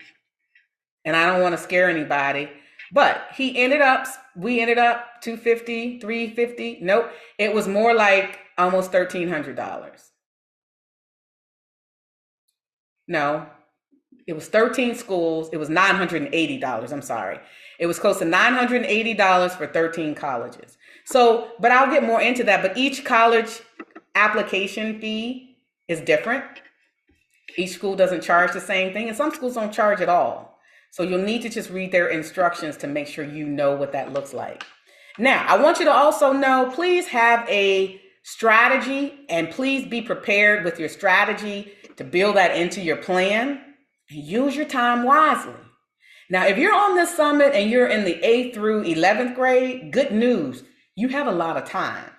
I don't want to scare anybody, but we ended up 250, 350. Nope. It was more like almost $1,300. No, it was 13 schools. It was $980. I'm sorry. It was close to $980 for 13 colleges. So, but I'll get more into that, but each college application fee is different. Each school doesn't charge the same thing, and some schools don't charge at all. So you'll need to just read their instructions to make sure you know what that looks like. Now, I want you to also know, please have a strategy, and please be prepared with your strategy to build that into your plan. Use your time wisely. Now, if you're on this summit and you're in the 8th through 11th grade, good news, you have a lot of time.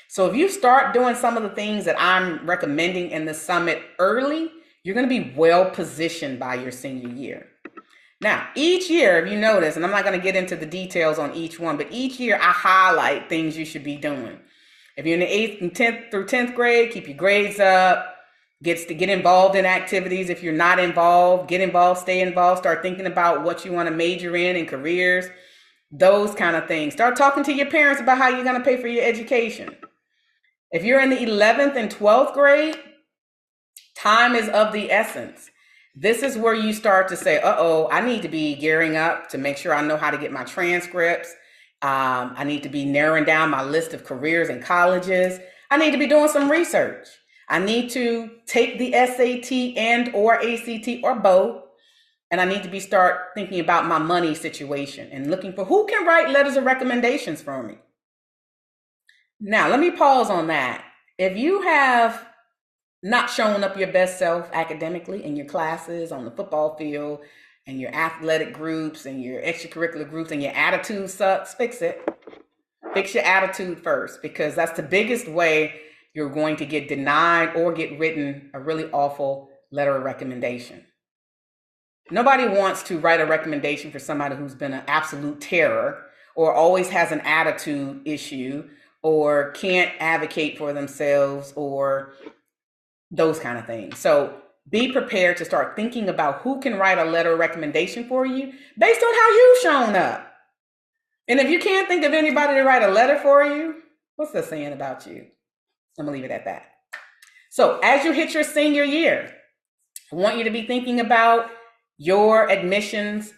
So if you start doing some of the things that I'm recommending in the summit early, you're going to be well positioned by your senior year. Now, each year, if you notice, and I'm not going to get into the details on each one, but each year I highlight things you should be doing. If you're in the 8th and 10th through 10th grade, keep your grades up. Get involved in activities. If you're not involved, get involved, stay involved, start thinking about what you want to major in and careers, those kind of things. Start talking to your parents about how you're going to pay for your education. If you're in the 11th and 12th grade, time is of the essence. This is where you start to say, I need to be gearing up to make sure I know how to get my transcripts. I need to be narrowing down my list of careers and colleges. I need to be doing some research. I need to take the SAT and or ACT or both. And I need to start thinking about my money situation and looking for who can write letters of recommendations for me. Now, let me pause on that. If you have not showing up your best self academically in your classes, on the football field, and your athletic groups and your extracurricular groups, and your attitude sucks, fix it. Fix your attitude first, because that's the biggest way you're going to get denied or get written a really awful letter of recommendation. Nobody wants to write a recommendation for somebody who's been an absolute terror or always has an attitude issue or can't advocate for themselves or those kind of things. So be prepared to start thinking about who can write a letter of recommendation for you based on how you've shown up. And if you can't think of anybody to write a letter for you, What's that saying about you? I'm gonna leave it at that. So as you hit your senior year, I want you to be thinking about your admissions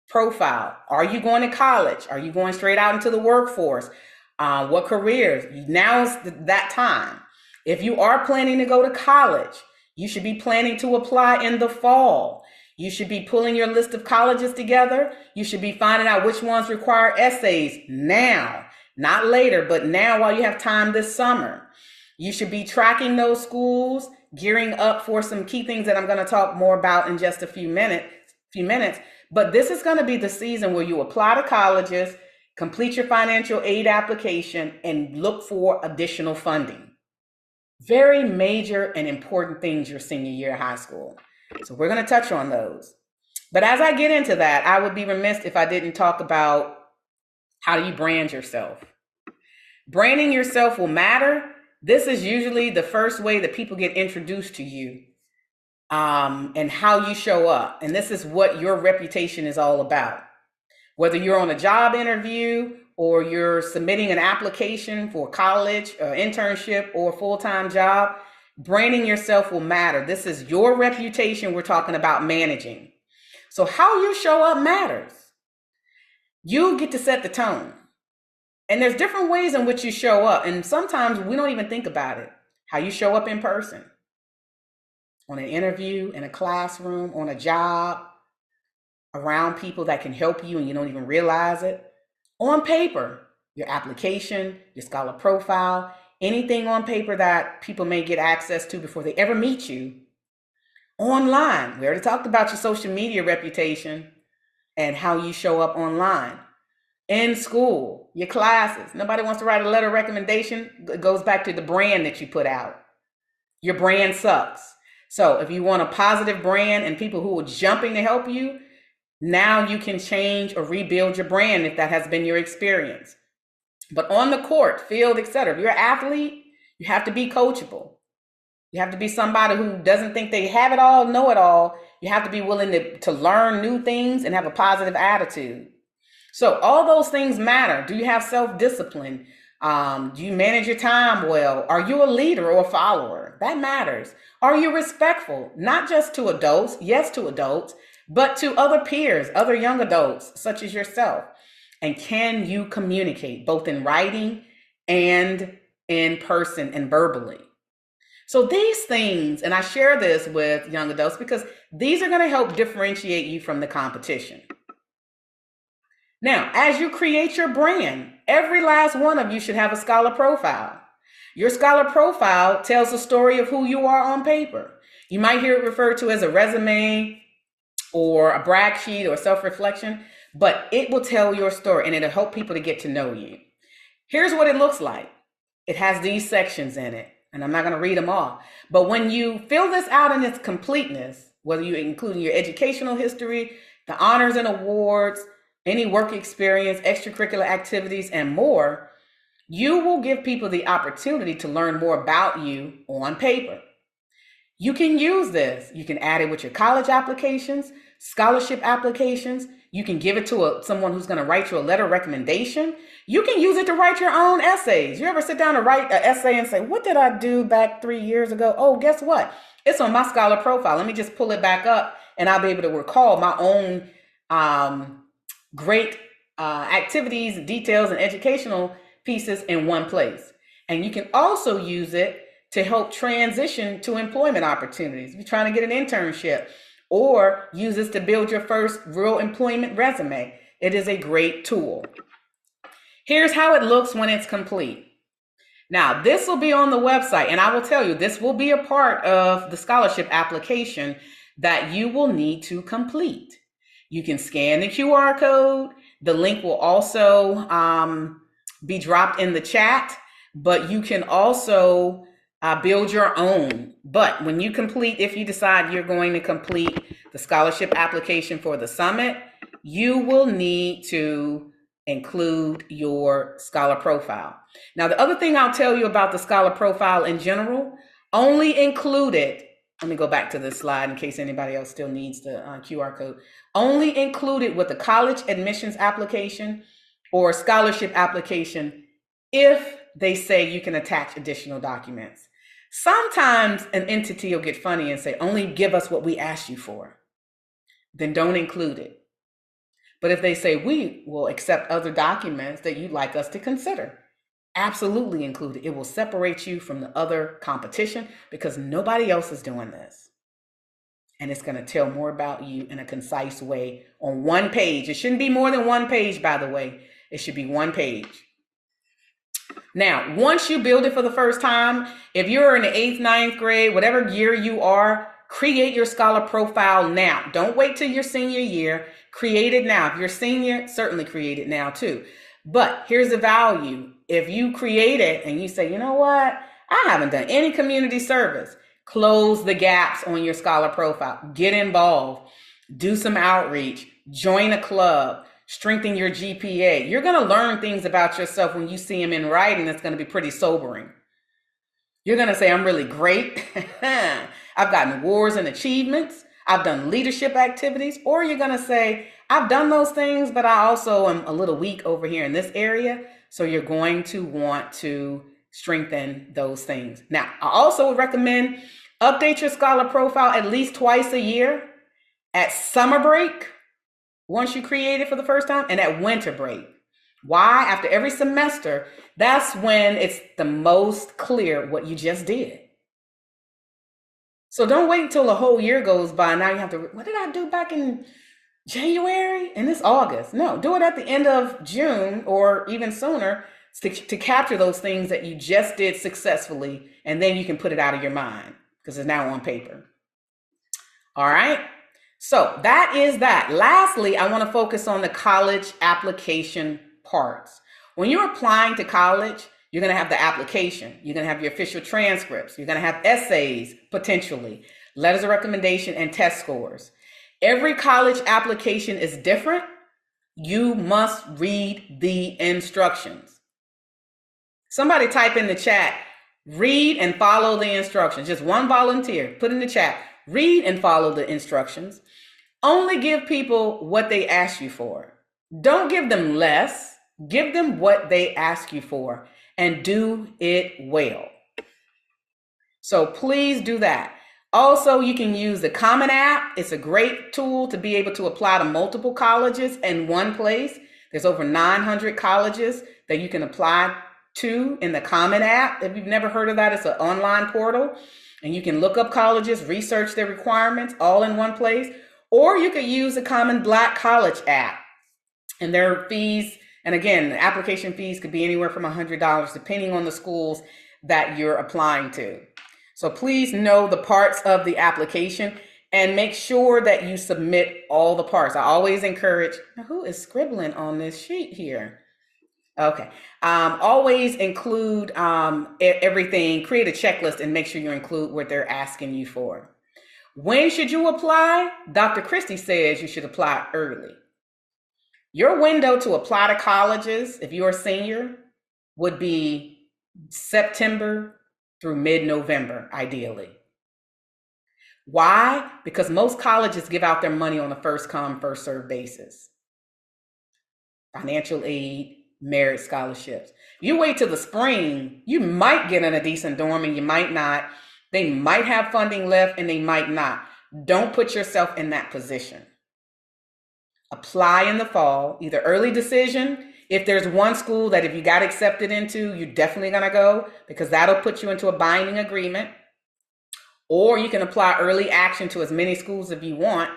profile. Are you going to college? Are you going straight out into the workforce? What careers? Now's that time. If you are planning to go to college, you should be planning to apply in the fall. You should be pulling your list of colleges together. You should be finding out which ones require essays now, not later, but now while you have time this summer. You should be tracking those schools, gearing up for some key things that I'm going to talk more about in just a few minutes. But this is going to be the season where you apply to colleges, complete your financial aid application, and look for additional funding. Very major and important things your senior year of high school. So we're going to touch on those. But as I get into that, I would be remiss if I didn't talk about how do you brand yourself. Branding yourself will matter. This is usually the first way that people get introduced to you, and how you show up. And this is what your reputation is all about. Whether you're on a job interview or you're submitting an application for college, internship, or full-time job, branding yourself will matter. This is your reputation we're talking about managing. So how you show up matters. You get to set the tone. And there's different ways in which you show up. And sometimes we don't even think about it. How you show up in person, on an interview, in a classroom, on a job, around people that can help you and you don't even realize it. On paper, your application, your scholar profile, anything on paper that people may get access to before they ever meet you. Online, we already talked about your social media reputation and how you show up online. In school, your classes. Nobody wants to write a letter of recommendation. It goes back to the brand that you put out. Your brand sucks. So if you want a positive brand and people who are jumping to help you, now you can change or rebuild your brand if that has been your experience. But on the court, field, etc., if you're an athlete, you have to be coachable. You have to be somebody who doesn't think they have it all, know it all. You have to be willing to learn new things and have a positive attitude. So all those things matter. Do you have self-discipline? Do you manage your time well? Are you a leader or a follower? That matters. Are you respectful? Not just to adults, yes, to adults, but to other peers, other young adults, such as yourself. And can you communicate both in writing and in person and verbally? So these things, and I share this with young adults because these are going to help differentiate you from the competition. Now, as you create your brand, every last one of you should have a scholar profile. Your scholar profile tells the story of who you are on paper. You might hear it referred to as a resume or a brag sheet or self-reflection, but it will tell your story and it'll help people to get to know you. Here's what it looks like. It has these sections in it, and I'm not going to read them all. But when you fill this out in its completeness, whether you include your educational history, the honors and awards, any work experience, extracurricular activities, and more, you will give people the opportunity to learn more about you on paper. You can use this. You can add it with your college applications, scholarship applications. You can give it to someone who's going to write you a letter of recommendation. You can use it to write your own essays. You ever sit down and write an essay and say, what did I do back 3 years ago? Oh, guess what? It's on my scholar profile. Let me just pull it back up and I'll be able to recall my own great activities, details, and educational pieces in one place. And you can also use it to help transition to employment opportunities. If you're trying to get an internship, or use this to build your first real employment resume. It is a great tool. Here's how it looks when it's complete. Now, this will be on the website, and I will tell you, this will be a part of the scholarship application that you will need to complete. You can scan the QR code. The link will also be dropped in the chat, but you can also build your own. But when you complete, if you decide you're going to complete the scholarship application for the summit, you will need to include your scholar profile. Now, the other thing I'll tell you about the scholar profile in general, only include it. Let me go back to this slide in case anybody else still needs the QR code. Only include it with the college admissions application or scholarship application if they say you can attach additional documents. Sometimes an entity will get funny and say, only give us what we asked you for. Then don't include it. But if they say, we will accept other documents that you'd like us to consider, absolutely include it. It will separate you from the other competition because nobody else is doing this. And it's going to tell more about you in a concise way on one page. It shouldn't be more than one page, by the way. It should be one page. Now, once you build it for the first time, if you're in the 8th, 9th grade, whatever year you are, create your scholar profile now. Don't wait till your senior year. Create it now. If you're senior, certainly create it now too. But here's the value. If you create it and you say, you know what? I haven't done any community service. Close the gaps on your scholar profile. Get involved. Do some outreach. Join a club. Strengthen your GPA. You're going to learn things about yourself when you see them in writing that's going to be pretty sobering. You're going to say, I'm really great. I've gotten awards and achievements. I've done leadership activities. Or you're going to say, I've done those things, but I also am a little weak over here in this area. So you're going to want to strengthen those things. Now, I also would recommend update your scholar profile at least twice a year, at summer break, once you create it for the first time, and at winter break. Why? After every semester, that's when it's the most clear what you just did. So don't wait until a whole year goes by. Now you have to, what did I do back in January? And it's August. No, do it at the end of June or even sooner to capture those things that you just did successfully. And then you can put it out of your mind because it's now on paper. All right. So that is that. Lastly, I want to focus on the college application parts. When you're applying to college, you're going to have the application. You're going to have your official transcripts. You're going to have essays, potentially, letters of recommendation, and test scores. Every college application is different. You must read the instructions. Somebody type in the chat, read and follow the instructions. Just one volunteer, put in the chat, read and follow the instructions. Only give people what they ask you for. Don't give them less. Give them what they ask you for and do it well. So please do that. Also, you can use the Common App. It's a great tool to be able to apply to multiple colleges in one place. There's over 900 colleges that you can apply to in the Common App. If you've never heard of that, it's an online portal and you can look up colleges, research their requirements all in one place. Or you could use the Common Black College app, and there are fees. And again, the application fees could be anywhere from $100 depending on the schools that you're applying to. So please know the parts of the application and make sure that you submit all the parts. I always encourage, now who is scribbling on this sheet here? Okay. Always include everything, create a checklist and make sure you include what they're asking you for. When should you apply? Dr. Christie says you should apply early. Your window to apply to colleges, if you're a senior, would be September through mid-November, ideally. Why? Because most colleges give out their money on a first come, first served basis. Financial aid, merit scholarships. You wait till the spring, you might get in a decent dorm and you might not. They might have funding left and they might not. Don't put yourself in that position. Apply in the fall, either early decision. If there's one school that if you got accepted into, you're definitely going to go because that'll put you into a binding agreement. Or you can apply early action to as many schools as you want,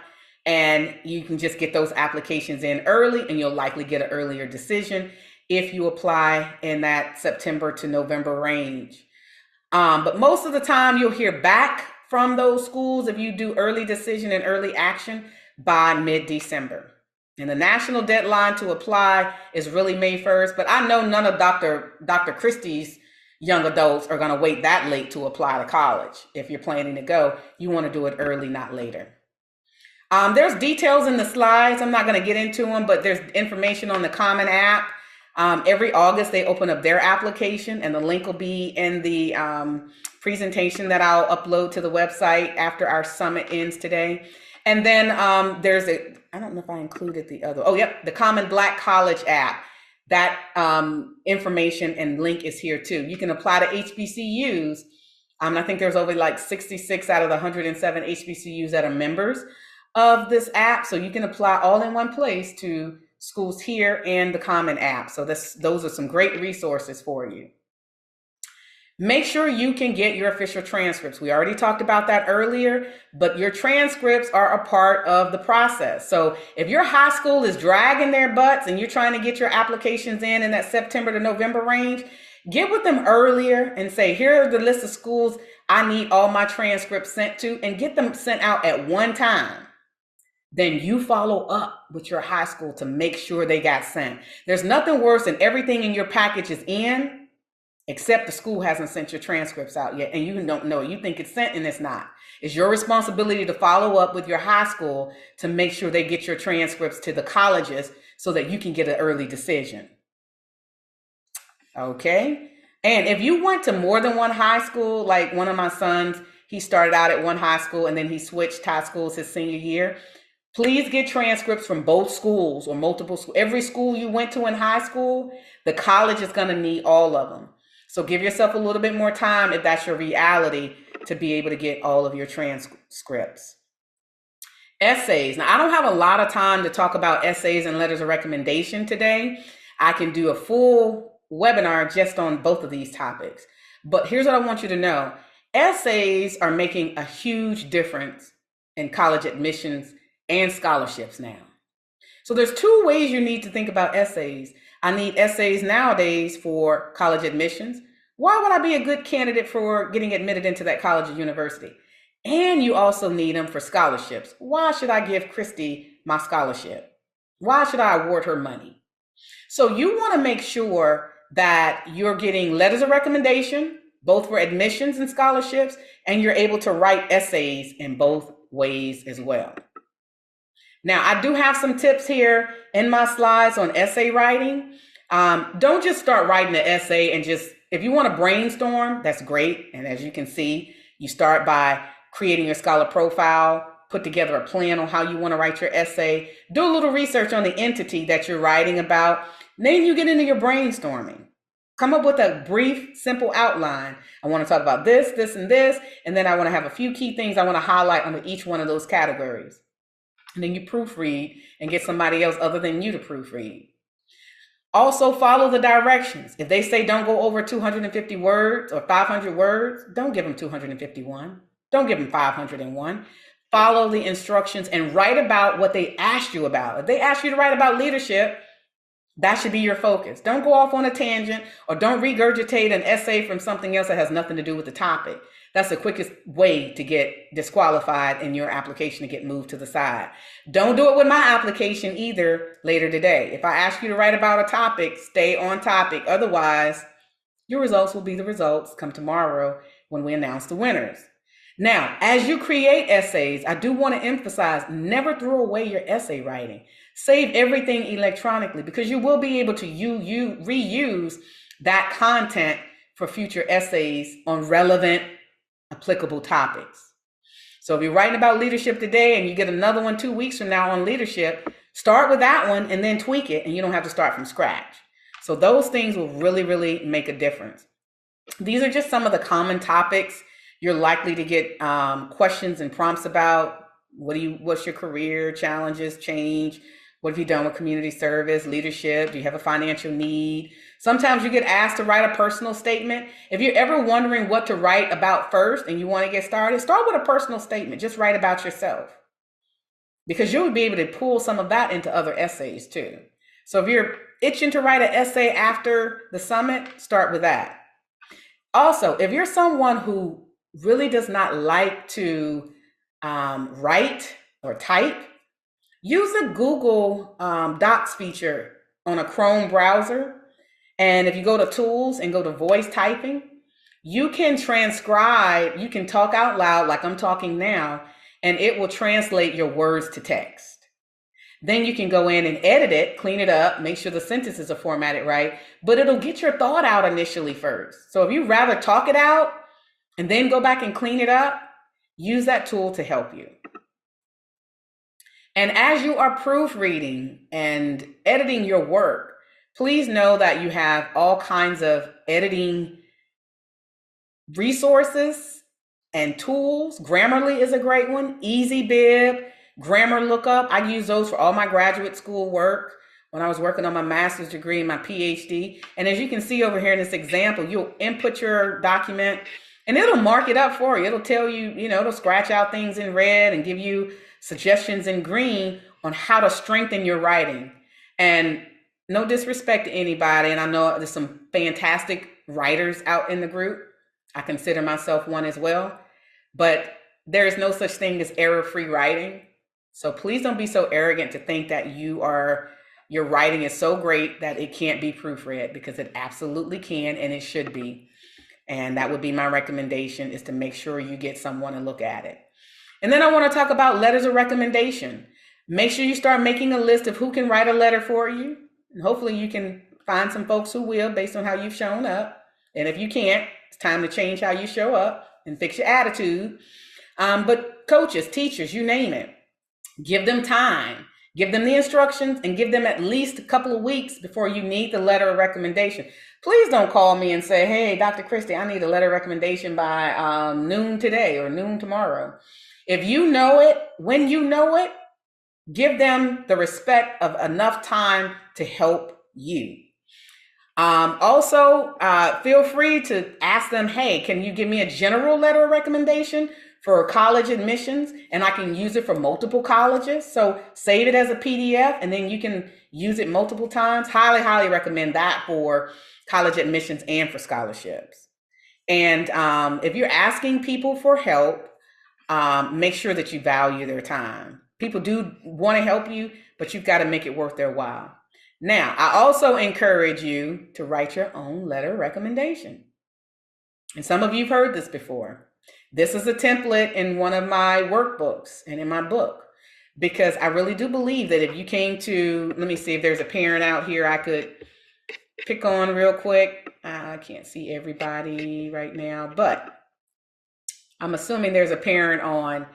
and you can just get those applications in early and you'll likely get an earlier decision if you apply in that September to November range. But most of the time you'll hear back from those schools if you do early decision and early action by mid-December. And the national deadline to apply is really May 1st, but I know none of Dr. Christie's young adults are going to wait that late to apply to college. If you're planning to go, you want to do it early, not later. There's details in the slides. I'm not going to get into them, but there's information on the Common App. Every August, they open up their application, and the link will be in the presentation that I'll upload to the website after our summit ends today. And then there's I don't know if I included the other. Oh, yep, the Common Black College app. that information and link is here too. You can apply to HBCUs. I think there's over like 66 out of the 107 HBCUs that are members of this app. So you can apply all in one place to schools here and the Common App. So those are some great resources for you. Make sure you can get your official transcripts. We already talked about that earlier, but your transcripts are a part of the process. So if your high school is dragging their butts and you're trying to get your applications in that September to November range, get with them earlier and say, here are the list of schools I need all my transcripts sent to, and get them sent out at one time. Then you follow up with your high school to make sure they got sent. There's nothing worse than everything in your package is in, except the school hasn't sent your transcripts out yet, and you don't know. You think it's sent and it's not. It's your responsibility to follow up with your high school to make sure they get your transcripts to the colleges so that you can get an early decision. Okay? And if you went to more than one high school, like one of my sons, he started out at one high school and then he switched high schools his senior year. Please get transcripts from both schools or multiple schools. Every school you went to in high school, the college is going to need all of them. So give yourself a little bit more time, if that's your reality, to be able to get all of your transcripts. Essays. Now, I don't have a lot of time to talk about essays and letters of recommendation today. I can do a full webinar just on both of these topics. But here's what I want you to know. Essays are making a huge difference in college admissions and scholarships now. So there's two ways you need to think about essays. I need essays nowadays for college admissions. Why would I be a good candidate for getting admitted into that college or university? And you also need them for scholarships. Why should I give Christie my scholarship? Why should I award her money? So you want to make sure that you're getting letters of recommendation, both for admissions and scholarships, and you're able to write essays in both ways as well. Now, I do have some tips here in my slides on essay writing. Don't just start writing an essay and if you want to brainstorm, that's great. And as you can see, you start by creating your scholar profile, put together a plan on how you want to write your essay, do a little research on the entity that you're writing about. Then you get into your brainstorming. Come up with a brief, simple outline. I want to talk about this, this, and this, and then I want to have a few key things I want to highlight under each one of those categories. And then you proofread and get somebody else other than you to proofread. Also follow the directions. If they say don't go over 250 words or 500 words, don't give them 251. Don't give them 501. Follow the instructions and write about what they asked you about. If they ask you to write about leadership, that should be your focus. Don't go off on a tangent or don't regurgitate an essay from something else that has nothing to do with the topic. That's the quickest way to get disqualified in your application to get moved to the side. Don't do it with my application either later today. If I ask you to write about a topic, stay on topic. Otherwise, your results will be the results come tomorrow when we announce the winners. Now, as you create essays, I do want to emphasize, never throw away your essay writing. Save everything electronically because you will be able to reuse that content for future essays on relevant, applicable topics. So if you're writing about leadership today and you get another one 2 weeks from now on leadership, start with that one and then tweak it, and you don't have to start from scratch. So those things will really, really make a difference. These are just some of the common topics you're likely to get questions and prompts about. What's your career challenges, change? What have you done with community service, leadership? Do you have a financial need? Sometimes you get asked to write a personal statement. If you're ever wondering what to write about first and you want to get started, start with a personal statement. Just write about yourself, because you'll be able to pull some of that into other essays too. So if you're itching to write an essay after the summit, start with that. Also, if you're someone who really does not like to write or type, use the Google Docs feature on a Chrome browser. And if you go to tools and go to voice typing, you can transcribe, you can talk out loud like I'm talking now, and it will translate your words to text. Then you can go in and edit it, clean it up, make sure the sentences are formatted right, but it'll get your thought out initially first. So if you'd rather talk it out and then go back and clean it up, use that tool to help you. And as you are proofreading and editing your work, Please know that you have all kinds of editing resources and tools. Grammarly is a great one. EasyBib, Grammar Lookup. I use those for all my graduate school work when I was working on my master's degree and my PhD. And as you can see over here in this example, you'll input your document and it'll mark it up for you. It'll tell you, it'll scratch out things in red and give you suggestions in green on how to strengthen your writing. And no disrespect to anybody, and I know there's some fantastic writers out in the group. I consider myself one as well, but there is no such thing as error-free writing. So please don't be so arrogant to think that your writing is so great that it can't be proofread, because it absolutely can and it should be. And that would be my recommendation, is to make sure you get someone to look at it. And then I want to talk about letters of recommendation. Make sure you start making a list of who can write a letter for you. And hopefully you can find some folks who will, based on how you've shown up. And if you can't, it's time to change how you show up and fix your attitude. But coaches, teachers, you name it, give them time, give them the instructions, and give them at least a couple of weeks before you need the letter of recommendation. Please don't call me and say, hey, Dr. Christie, I need a letter of recommendation by noon today or noon tomorrow. If you know it, when you know it, give them the respect of enough time to help you. Also, feel free to ask them, hey, can you give me a general letter of recommendation for college admissions? And I can use it for multiple colleges. So save it as a PDF and then you can use it multiple times. Highly, highly recommend that for college admissions and for scholarships. And if you're asking people for help, make sure that you value their time. People do want to help you, but you've got to make it worth their while. Now, I also encourage you to write your own letter of recommendation. And some of you have heard this before. This is a template in one of my workbooks and in my book, because I really do believe that if you came to, let me see if there's a parent out here I could pick on real quick. I can't see everybody right now, but I'm assuming there's a parent on.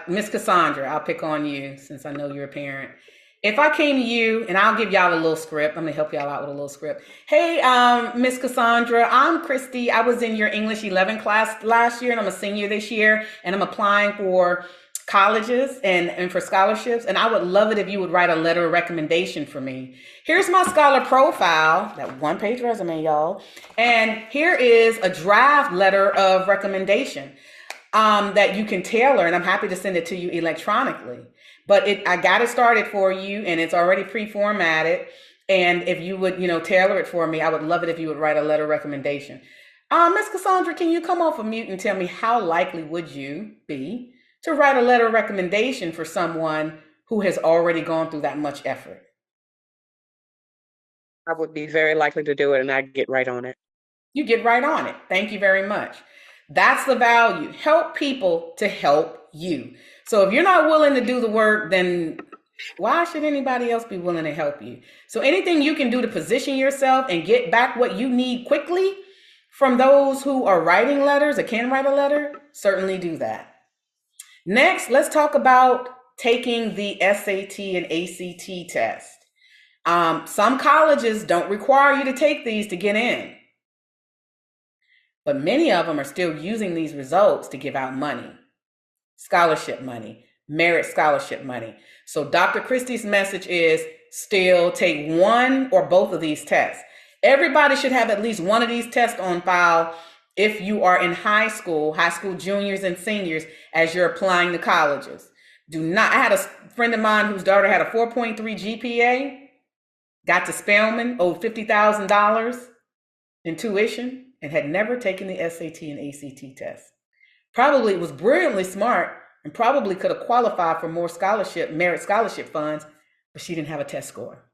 Miss Cassandra, I'll pick on you since I know you're a parent. If I came to you, and I'll give y'all a little script, I'm gonna help y'all out with a little script. Hey, Miss Cassandra, I'm Christy. I was in your English 11 class last year, and I'm a senior this year, and I'm applying for colleges and for scholarships, and I would love it if you would write a letter of recommendation for me. Here's my scholar profile, that one-page resume, y'all, and here is a draft letter of recommendation that you can tailor, and I'm happy to send it to you electronically. But I got it started for you, and it's already pre-formatted. And if you would, tailor it for me, I would love it if you would write a letter of recommendation. Miss Cassandra, can you come off of mute and tell me how likely would you be to write a letter of recommendation for someone who has already gone through that much effort? I would be very likely to do it, and I'd get right on it. You get right on it. Thank you very much. That's the value. Help people to help you. So if you're not willing to do the work, then why should anybody else be willing to help you? So anything you can do to position yourself and get back what you need quickly from those who are writing letters or can write a letter, certainly do that. Next, let's talk about taking the SAT and ACT test. Some colleges don't require you to take these to get in, but many of them are still using these results to give out money. Scholarship money, merit scholarship money. So Dr. Christie's message is still take one or both of these tests. Everybody should have at least one of these tests on file if you are in high school juniors and seniors, as you're applying to colleges. I had a friend of mine whose daughter had a 4.3 GPA, got to Spelman, owed $50,000 in tuition, and had never taken the SAT and ACT test. Probably was brilliantly smart and probably could have qualified for more merit scholarship funds, but she didn't have a test score.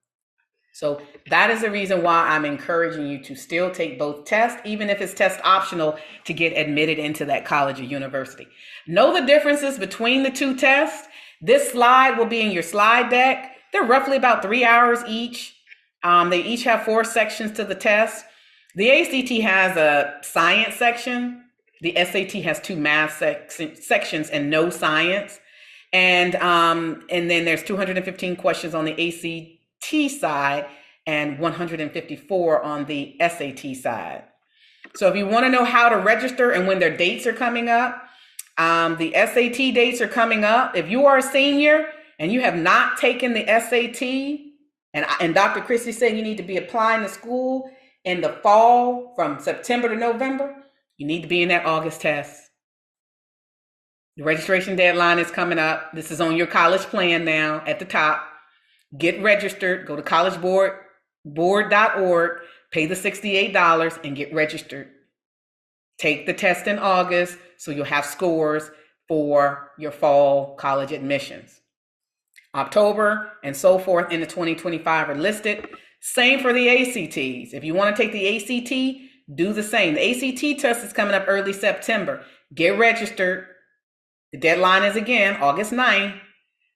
So that is the reason why I'm encouraging you to still take both tests, even if it's test optional, to get admitted into that college or university. Know the differences between the two tests. This slide will be in your slide deck. They're roughly about 3 hours each. They each have 4 sections to the test. The ACT has a science section. The SAT has 2 math sections and no science. And then there's 215 questions on the side and 154 on the SAT side. So if you want to know how to register and when their dates are coming up, the SAT dates are coming up. If you are a senior and you have not taken the SAT, and Dr. Christie said you need to be applying to school in the fall from September to November, you need to be in that August test. The registration deadline is coming up. This is on your college plan now at the top. Get registered. Go to collegeboard.org, pay the $68 and get registered. Take the test in August so you'll have scores for your fall college admissions. October and so forth into 2025 are listed. Same for the ACTs. If you want to take the ACT, do the same. The ACT test is coming up early September. Get registered. The deadline is again August 9th,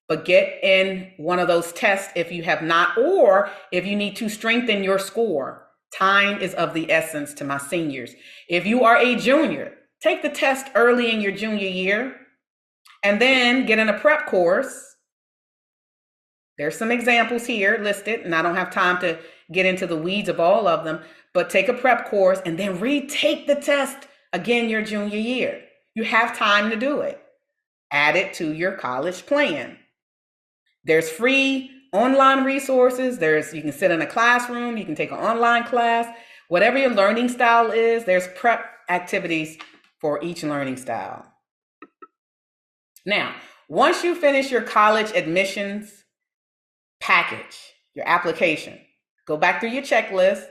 but get in one of those tests if you have not, or if you need to strengthen your score. Time is of the essence to my seniors. If you are a junior, take the test early in your junior year and then get in a prep course. There's some examples here listed, and I don't have time to get into the weeds of all of them, but take a prep course and then retake the test again your junior year. You have time to do it. Add it to your college plan. There's free online resources. You can sit in a classroom, you can take an online class, whatever your learning style is, there's prep activities for each learning style. Now, once you finish your college admissions package, your application, go back through your checklist,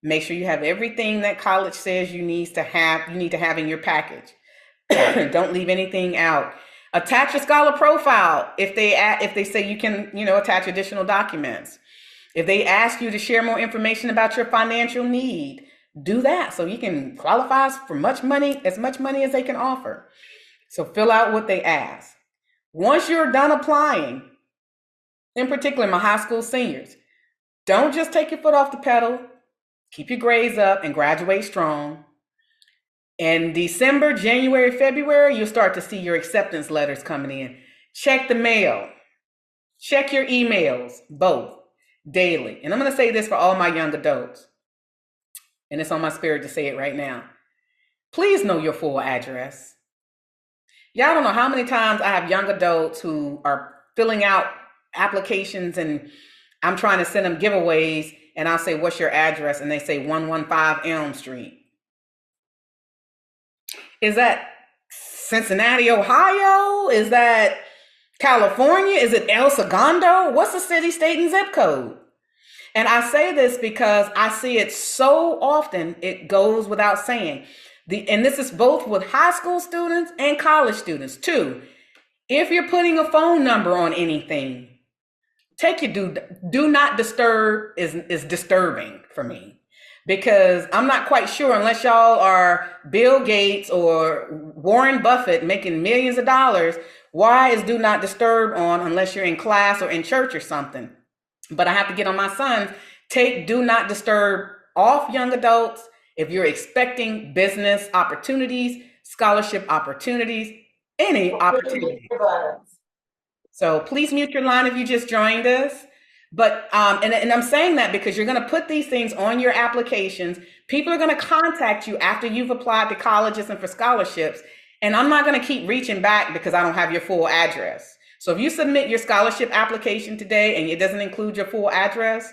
make sure you have everything that college says you need to have in your package. Don't leave anything out. Attach a scholar profile if they say you can, attach additional documents. If they ask you to share more information about your financial need, do that so you can qualify for as much money as they can offer. So fill out what they ask. Once you're done applying, in particular my high school seniors, don't just take your foot off the pedal. Keep your grades up and graduate strong. In December, January, February, you'll start to see your acceptance letters coming in. Check the mail. Check your emails, both, daily. And I'm going to say this for all my young adults, and it's on my spirit to say it right now. Please know your full address. Y'all don't know how many times I have young adults who are filling out applications and I'm trying to send them giveaways, and I'll say, what's your address? And they say 115 Elm Street. Is that Cincinnati, Ohio? Is that California? Is it El Segundo? What's the city, state, and zip code? And I say this because I see it so often, it goes without saying. And this is both with high school students and college students too. If you're putting a phone number on anything, take your do not disturb is disturbing for me. Because I'm not quite sure, unless y'all are Bill Gates or Warren Buffett making millions of dollars, why is do not disturb on unless you're in class or in church or something? But I have to get on my sons, take do not disturb off, young adults, if you're expecting business opportunities, scholarship opportunities, any opportunity. So please mute your line if you just joined us. But and I'm saying that because you're going to put these things on your applications. People are going to contact you after you've applied to colleges and for scholarships. And I'm not going to keep reaching back because I don't have your full address. So if you submit your scholarship application today and it doesn't include your full address,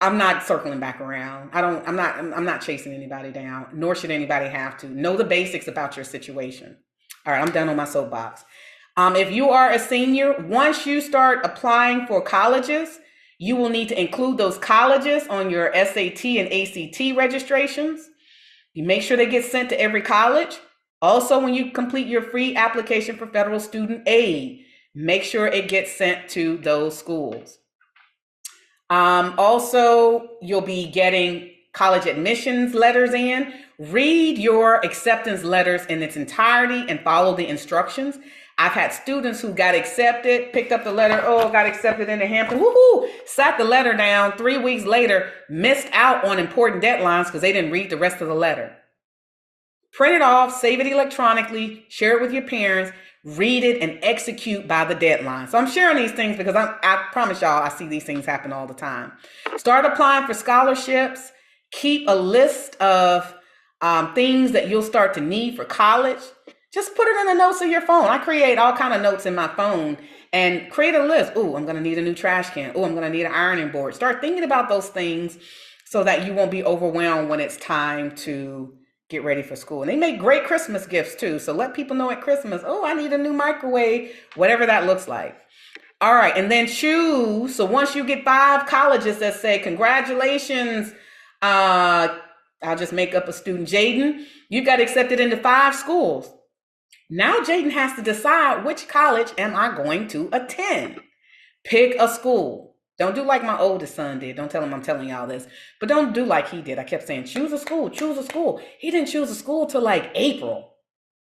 I'm not circling back around. I'm not chasing anybody down, nor should anybody have to. Know the basics about your situation. All right, I'm done on my soapbox. If you are a senior, once you start applying for colleges, you will need to include those colleges on your SAT and ACT registrations. You make sure they get sent to every college. Also, when you complete your free application for federal student aid, make sure it gets sent to those schools. Also, you'll be getting college admissions letters in. Read your acceptance letters in its entirety and follow the instructions. I've had students who got accepted, picked up the letter, got accepted into Hampton, woohoo, sat the letter down, 3 weeks later, missed out on important deadlines because they didn't read the rest of the letter. Print it off, save it electronically, share it with your parents, read it, and execute by the deadline. So I'm sharing these things because I promise y'all I see these things happen all the time. Start applying for scholarships. Keep a list of things that you'll start to need for college. Just put it in the notes of your phone. I create all kind of notes in my phone and create a list. Oh, I'm going to need a new trash can. Oh, I'm going to need an ironing board. Start thinking about those things so that you won't be overwhelmed when it's time to get ready for school. And they make great Christmas gifts too. So let people know at Christmas, oh, I need a new microwave, whatever that looks like. All right. And then choose. So once you get 5 colleges that say, congratulations, I'll just make up a student, Jaden, you got accepted into 5 schools. Now Jaden has to decide, which college am I going to attend? Pick a school. Don't do like my oldest son did. Don't tell him I'm telling y'all this, but don't do like he did. I kept saying, choose a school, choose a school. He didn't choose a school till like April.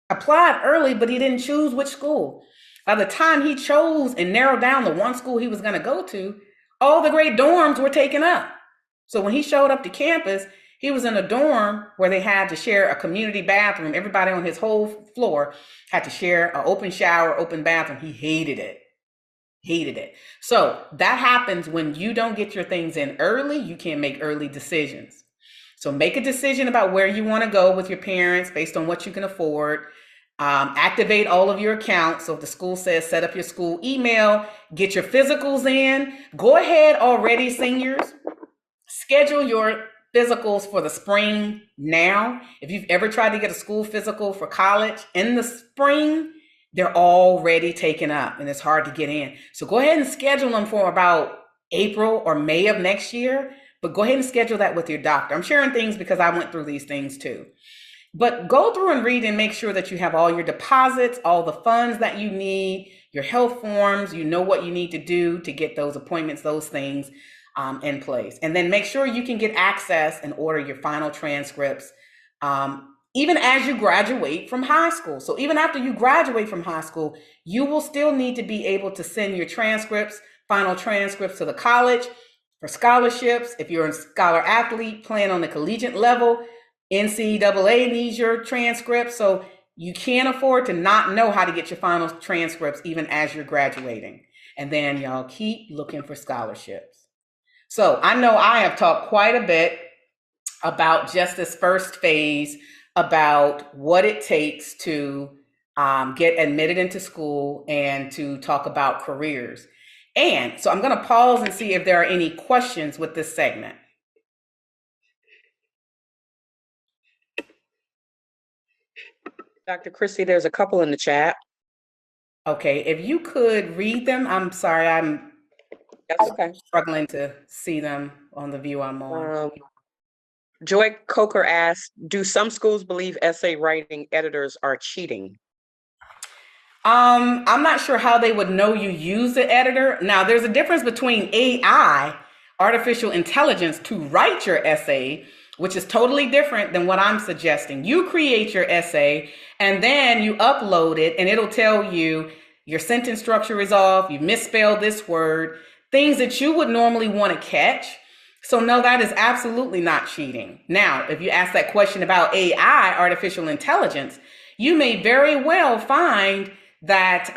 Applied early, but he didn't choose which school. By the time he chose and narrowed down the one school he was going to go to, all the great dorms were taken up. So when he showed up to campus, he was in a dorm where they had to share a community bathroom. Everybody on his whole floor had to share an open shower, open bathroom. He hated it. Hated it. So that happens when you don't get your things in early. You can't make early decisions. So make a decision about where you want to go with your parents based on what you can afford. Activate all of your accounts. So if the school says set up your school email, get your physicals in. Go ahead already, seniors. Schedule your physicals for the spring now. If you've ever tried to get a school physical for college in the spring, they're already taken up and it's hard to get in. So go ahead and schedule them for about April or May of next year, but go ahead and schedule that with your doctor. I'm sharing things because I went through these things too. But go through and read and make sure that you have all your deposits, all the funds that you need, your health forms, you know what you need to do to get those appointments, those things in place. And then make sure you can get access and order your final transcripts even as you graduate from high school. So even after you graduate from high school, you will still need to be able to send your transcripts, final transcripts to the college for scholarships. If you're a scholar athlete playing on the collegiate level, NCAA needs your transcripts. So you can't afford to not know how to get your final transcripts even as you're graduating. And then y'all keep looking for scholarships. So I know I have talked quite a bit about just this first phase, about what it takes to get admitted into school and to talk about careers. And so I'm going to pause and see if there are any questions with this segment. Dr. Christie, there's a couple in the chat. Okay, if you could read them. I'm sorry, I'm That's okay. struggling to see them on the view I'm on. Joy Coker asked, do some schools believe essay writing editors are cheating? I'm not sure how they would know you use the editor. Now, there's a difference between AI, artificial intelligence, to write your essay, which is totally different than what I'm suggesting. You create your essay and then you upload it and it'll tell you your sentence structure is off, you misspelled this word, things that you would normally want to catch. So no, that is absolutely not cheating. Now, if you ask that question about AI, artificial intelligence, you may very well find that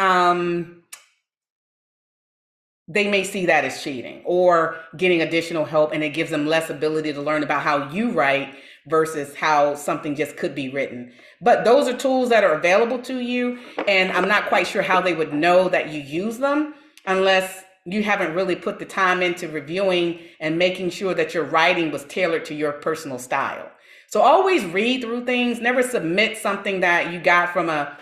they may see that as cheating or getting additional help, and it gives them less ability to learn about how you write versus how something just could be written. But those are tools that are available to you, and I'm not quite sure how they would know that you use them unless you haven't really put the time into reviewing and making sure that your writing was tailored to your personal style. So always read through things, never submit something that you got from a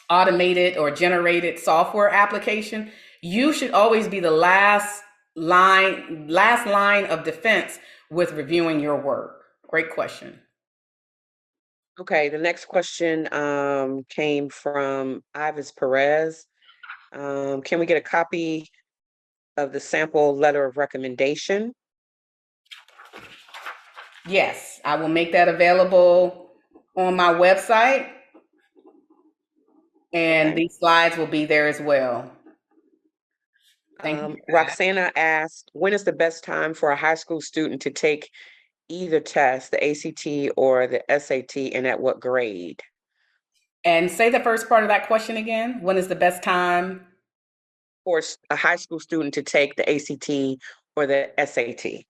automated or generated software application. You should always be the last line of defense with reviewing your work. Great question. Okay, the next question came from Ives Perez. Can we get a copy of the sample letter of recommendation? Yes, I will make that available on my website. And Okay. these slides will be there as well. Thank you. Roxana asked, when is the best time for a high school student to take either test, the ACT or the SAT, and at what grade? And say the first part of that question again. When is the best time? for a high school student to take the ACT or the SAT?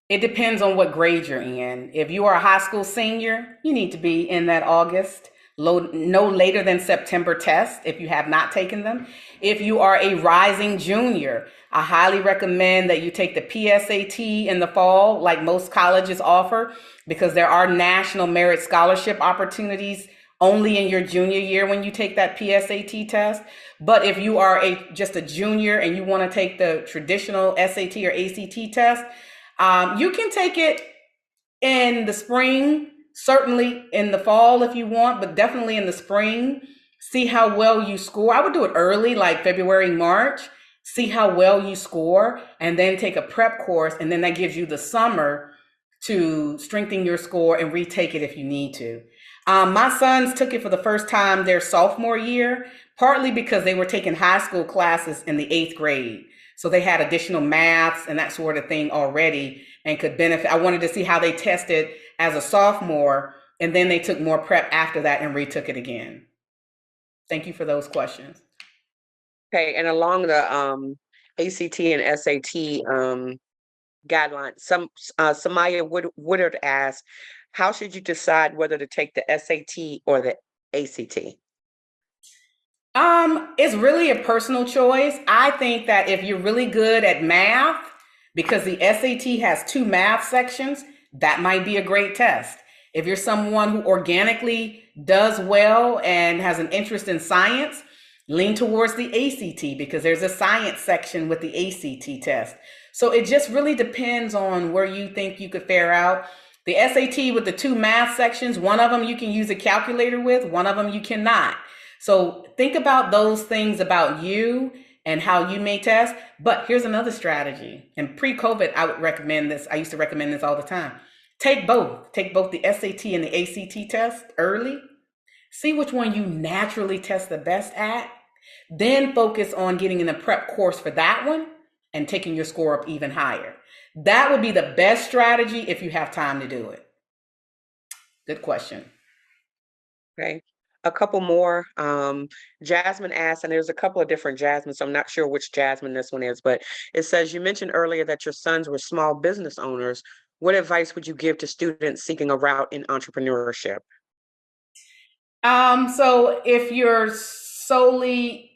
It depends on what grade you're in. If you are a high school senior, you need to be in that August, no later than September test if you have not taken them. If you are a rising junior, I highly recommend that you take the PSAT in the fall, like most colleges offer, because there are national merit scholarship opportunities only in your junior year when you take that PSAT test. But if you are just a junior and you want to take the traditional SAT or ACT test, you can take it in the spring, certainly in the fall if you want, but definitely in the spring. See how well you score. I would do it early, like February, March. See how well you score, and then take a prep course, and then that gives you the summer to strengthen your score and retake it if you need to. My sons took it for the first time their sophomore year, partly because they were taking high school classes in the 8th grade. So they had additional maths and that sort of thing already and could benefit. I wanted to see how they tested as a sophomore, and then they took more prep after that and retook it again. Thank you for those questions. Okay, and along the ACT and SAT guidelines, Samaya Woodard asked, how should you decide whether to take the SAT or the ACT? It's really a personal choice. I think that if you're really good at math, because the SAT has 2 math sections, that might be a great test. If you're someone who organically does well and has an interest in science, lean towards the ACT because there's a science section with the ACT test. So it just really depends on where you think you could fare out. The SAT with the 2 math sections, one of them you can use a calculator with, one of them you cannot. So think about those things about you and how you may test. But here's another strategy. And pre-COVID, I would recommend this. I used to recommend this all the time. Take both. Take both the SAT and the ACT test early. See which one you naturally test the best at. Then focus on getting in a prep course for that one and taking your score up even higher. That would be the best strategy if you have time to do it. Good question. Okay. A couple more. Jasmine asked, and there's a couple of different Jasmines, so I'm not sure which Jasmine this one is, but it says, you mentioned earlier that your sons were small business owners. What advice would you give to students seeking a route in entrepreneurship? So if you're solely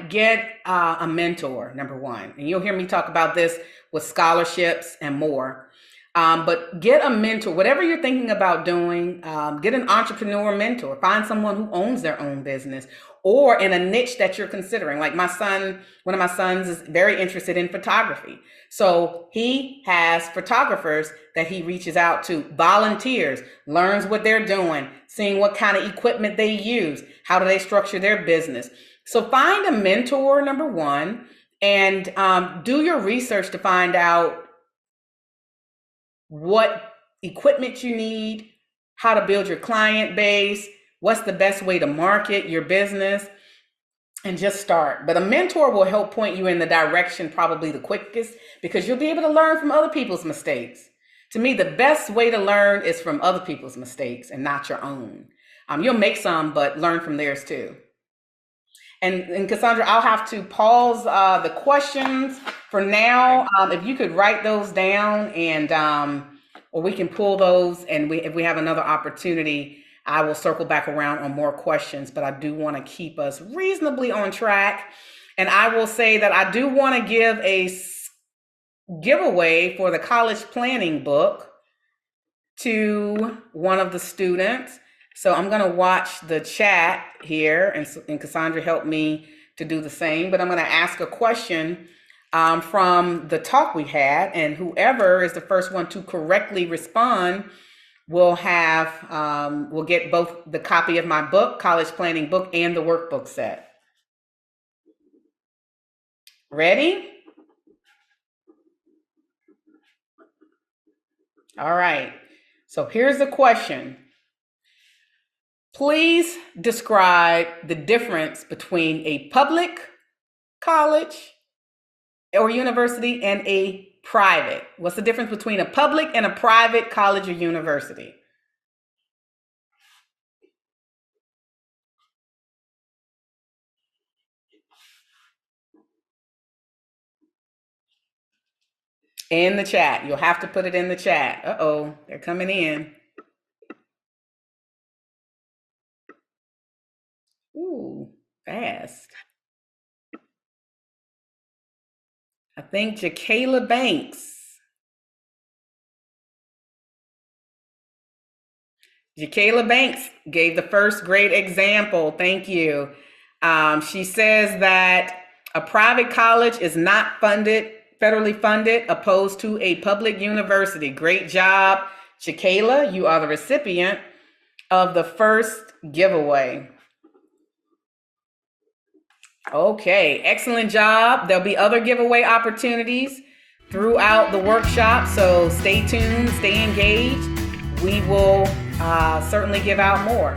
get a mentor, number one, and you'll hear me talk about this with scholarships and more. But get a mentor, whatever you're thinking about doing, get an entrepreneur mentor, find someone who owns their own business or in a niche that you're considering. Like my son, one of my sons is very interested in photography. So he has photographers that he reaches out to, volunteers, learns what they're doing, seeing what kind of equipment they use, how do they structure their business. So find a mentor, number one, and do your research to find out what equipment you need, how to build your client base, what's the best way to market your business, and just start. But a mentor will help point you in the direction probably the quickest because you'll be able to learn from other people's mistakes. To me, the best way to learn is from other people's mistakes and not your own. You'll make some, but learn from theirs too. And Cassandra, I'll have to pause the questions for now. If you could write those down, and or we can pull those, and if we have another opportunity, I will circle back around on more questions. But I do want to keep us reasonably on track. And I will say that I do want to give a giveaway for the college planning book to one of the students. So I'm going to watch the chat here, and Cassandra helped me to do the same. But I'm going to ask a question from the talk we had, and whoever is the first one to correctly respond will get both the copy of my book, College Planning Book, and the workbook set. Ready? All right. So here's the question. Please describe the difference between a public college or university and a private. What's the difference between a public and a private college or university? In the chat. You'll have to put it in the chat. Uh-oh, they're coming in. Ooh, fast. I think Jakayla Banks. Jakayla Banks gave the first great example. Thank you. She says that a private college is not federally funded, opposed to a public university. Great job, Jakayla. You are the recipient of the first giveaway. Okay, excellent job. There'll be other giveaway opportunities throughout the workshop, so stay tuned, stay engaged. We will certainly give out more.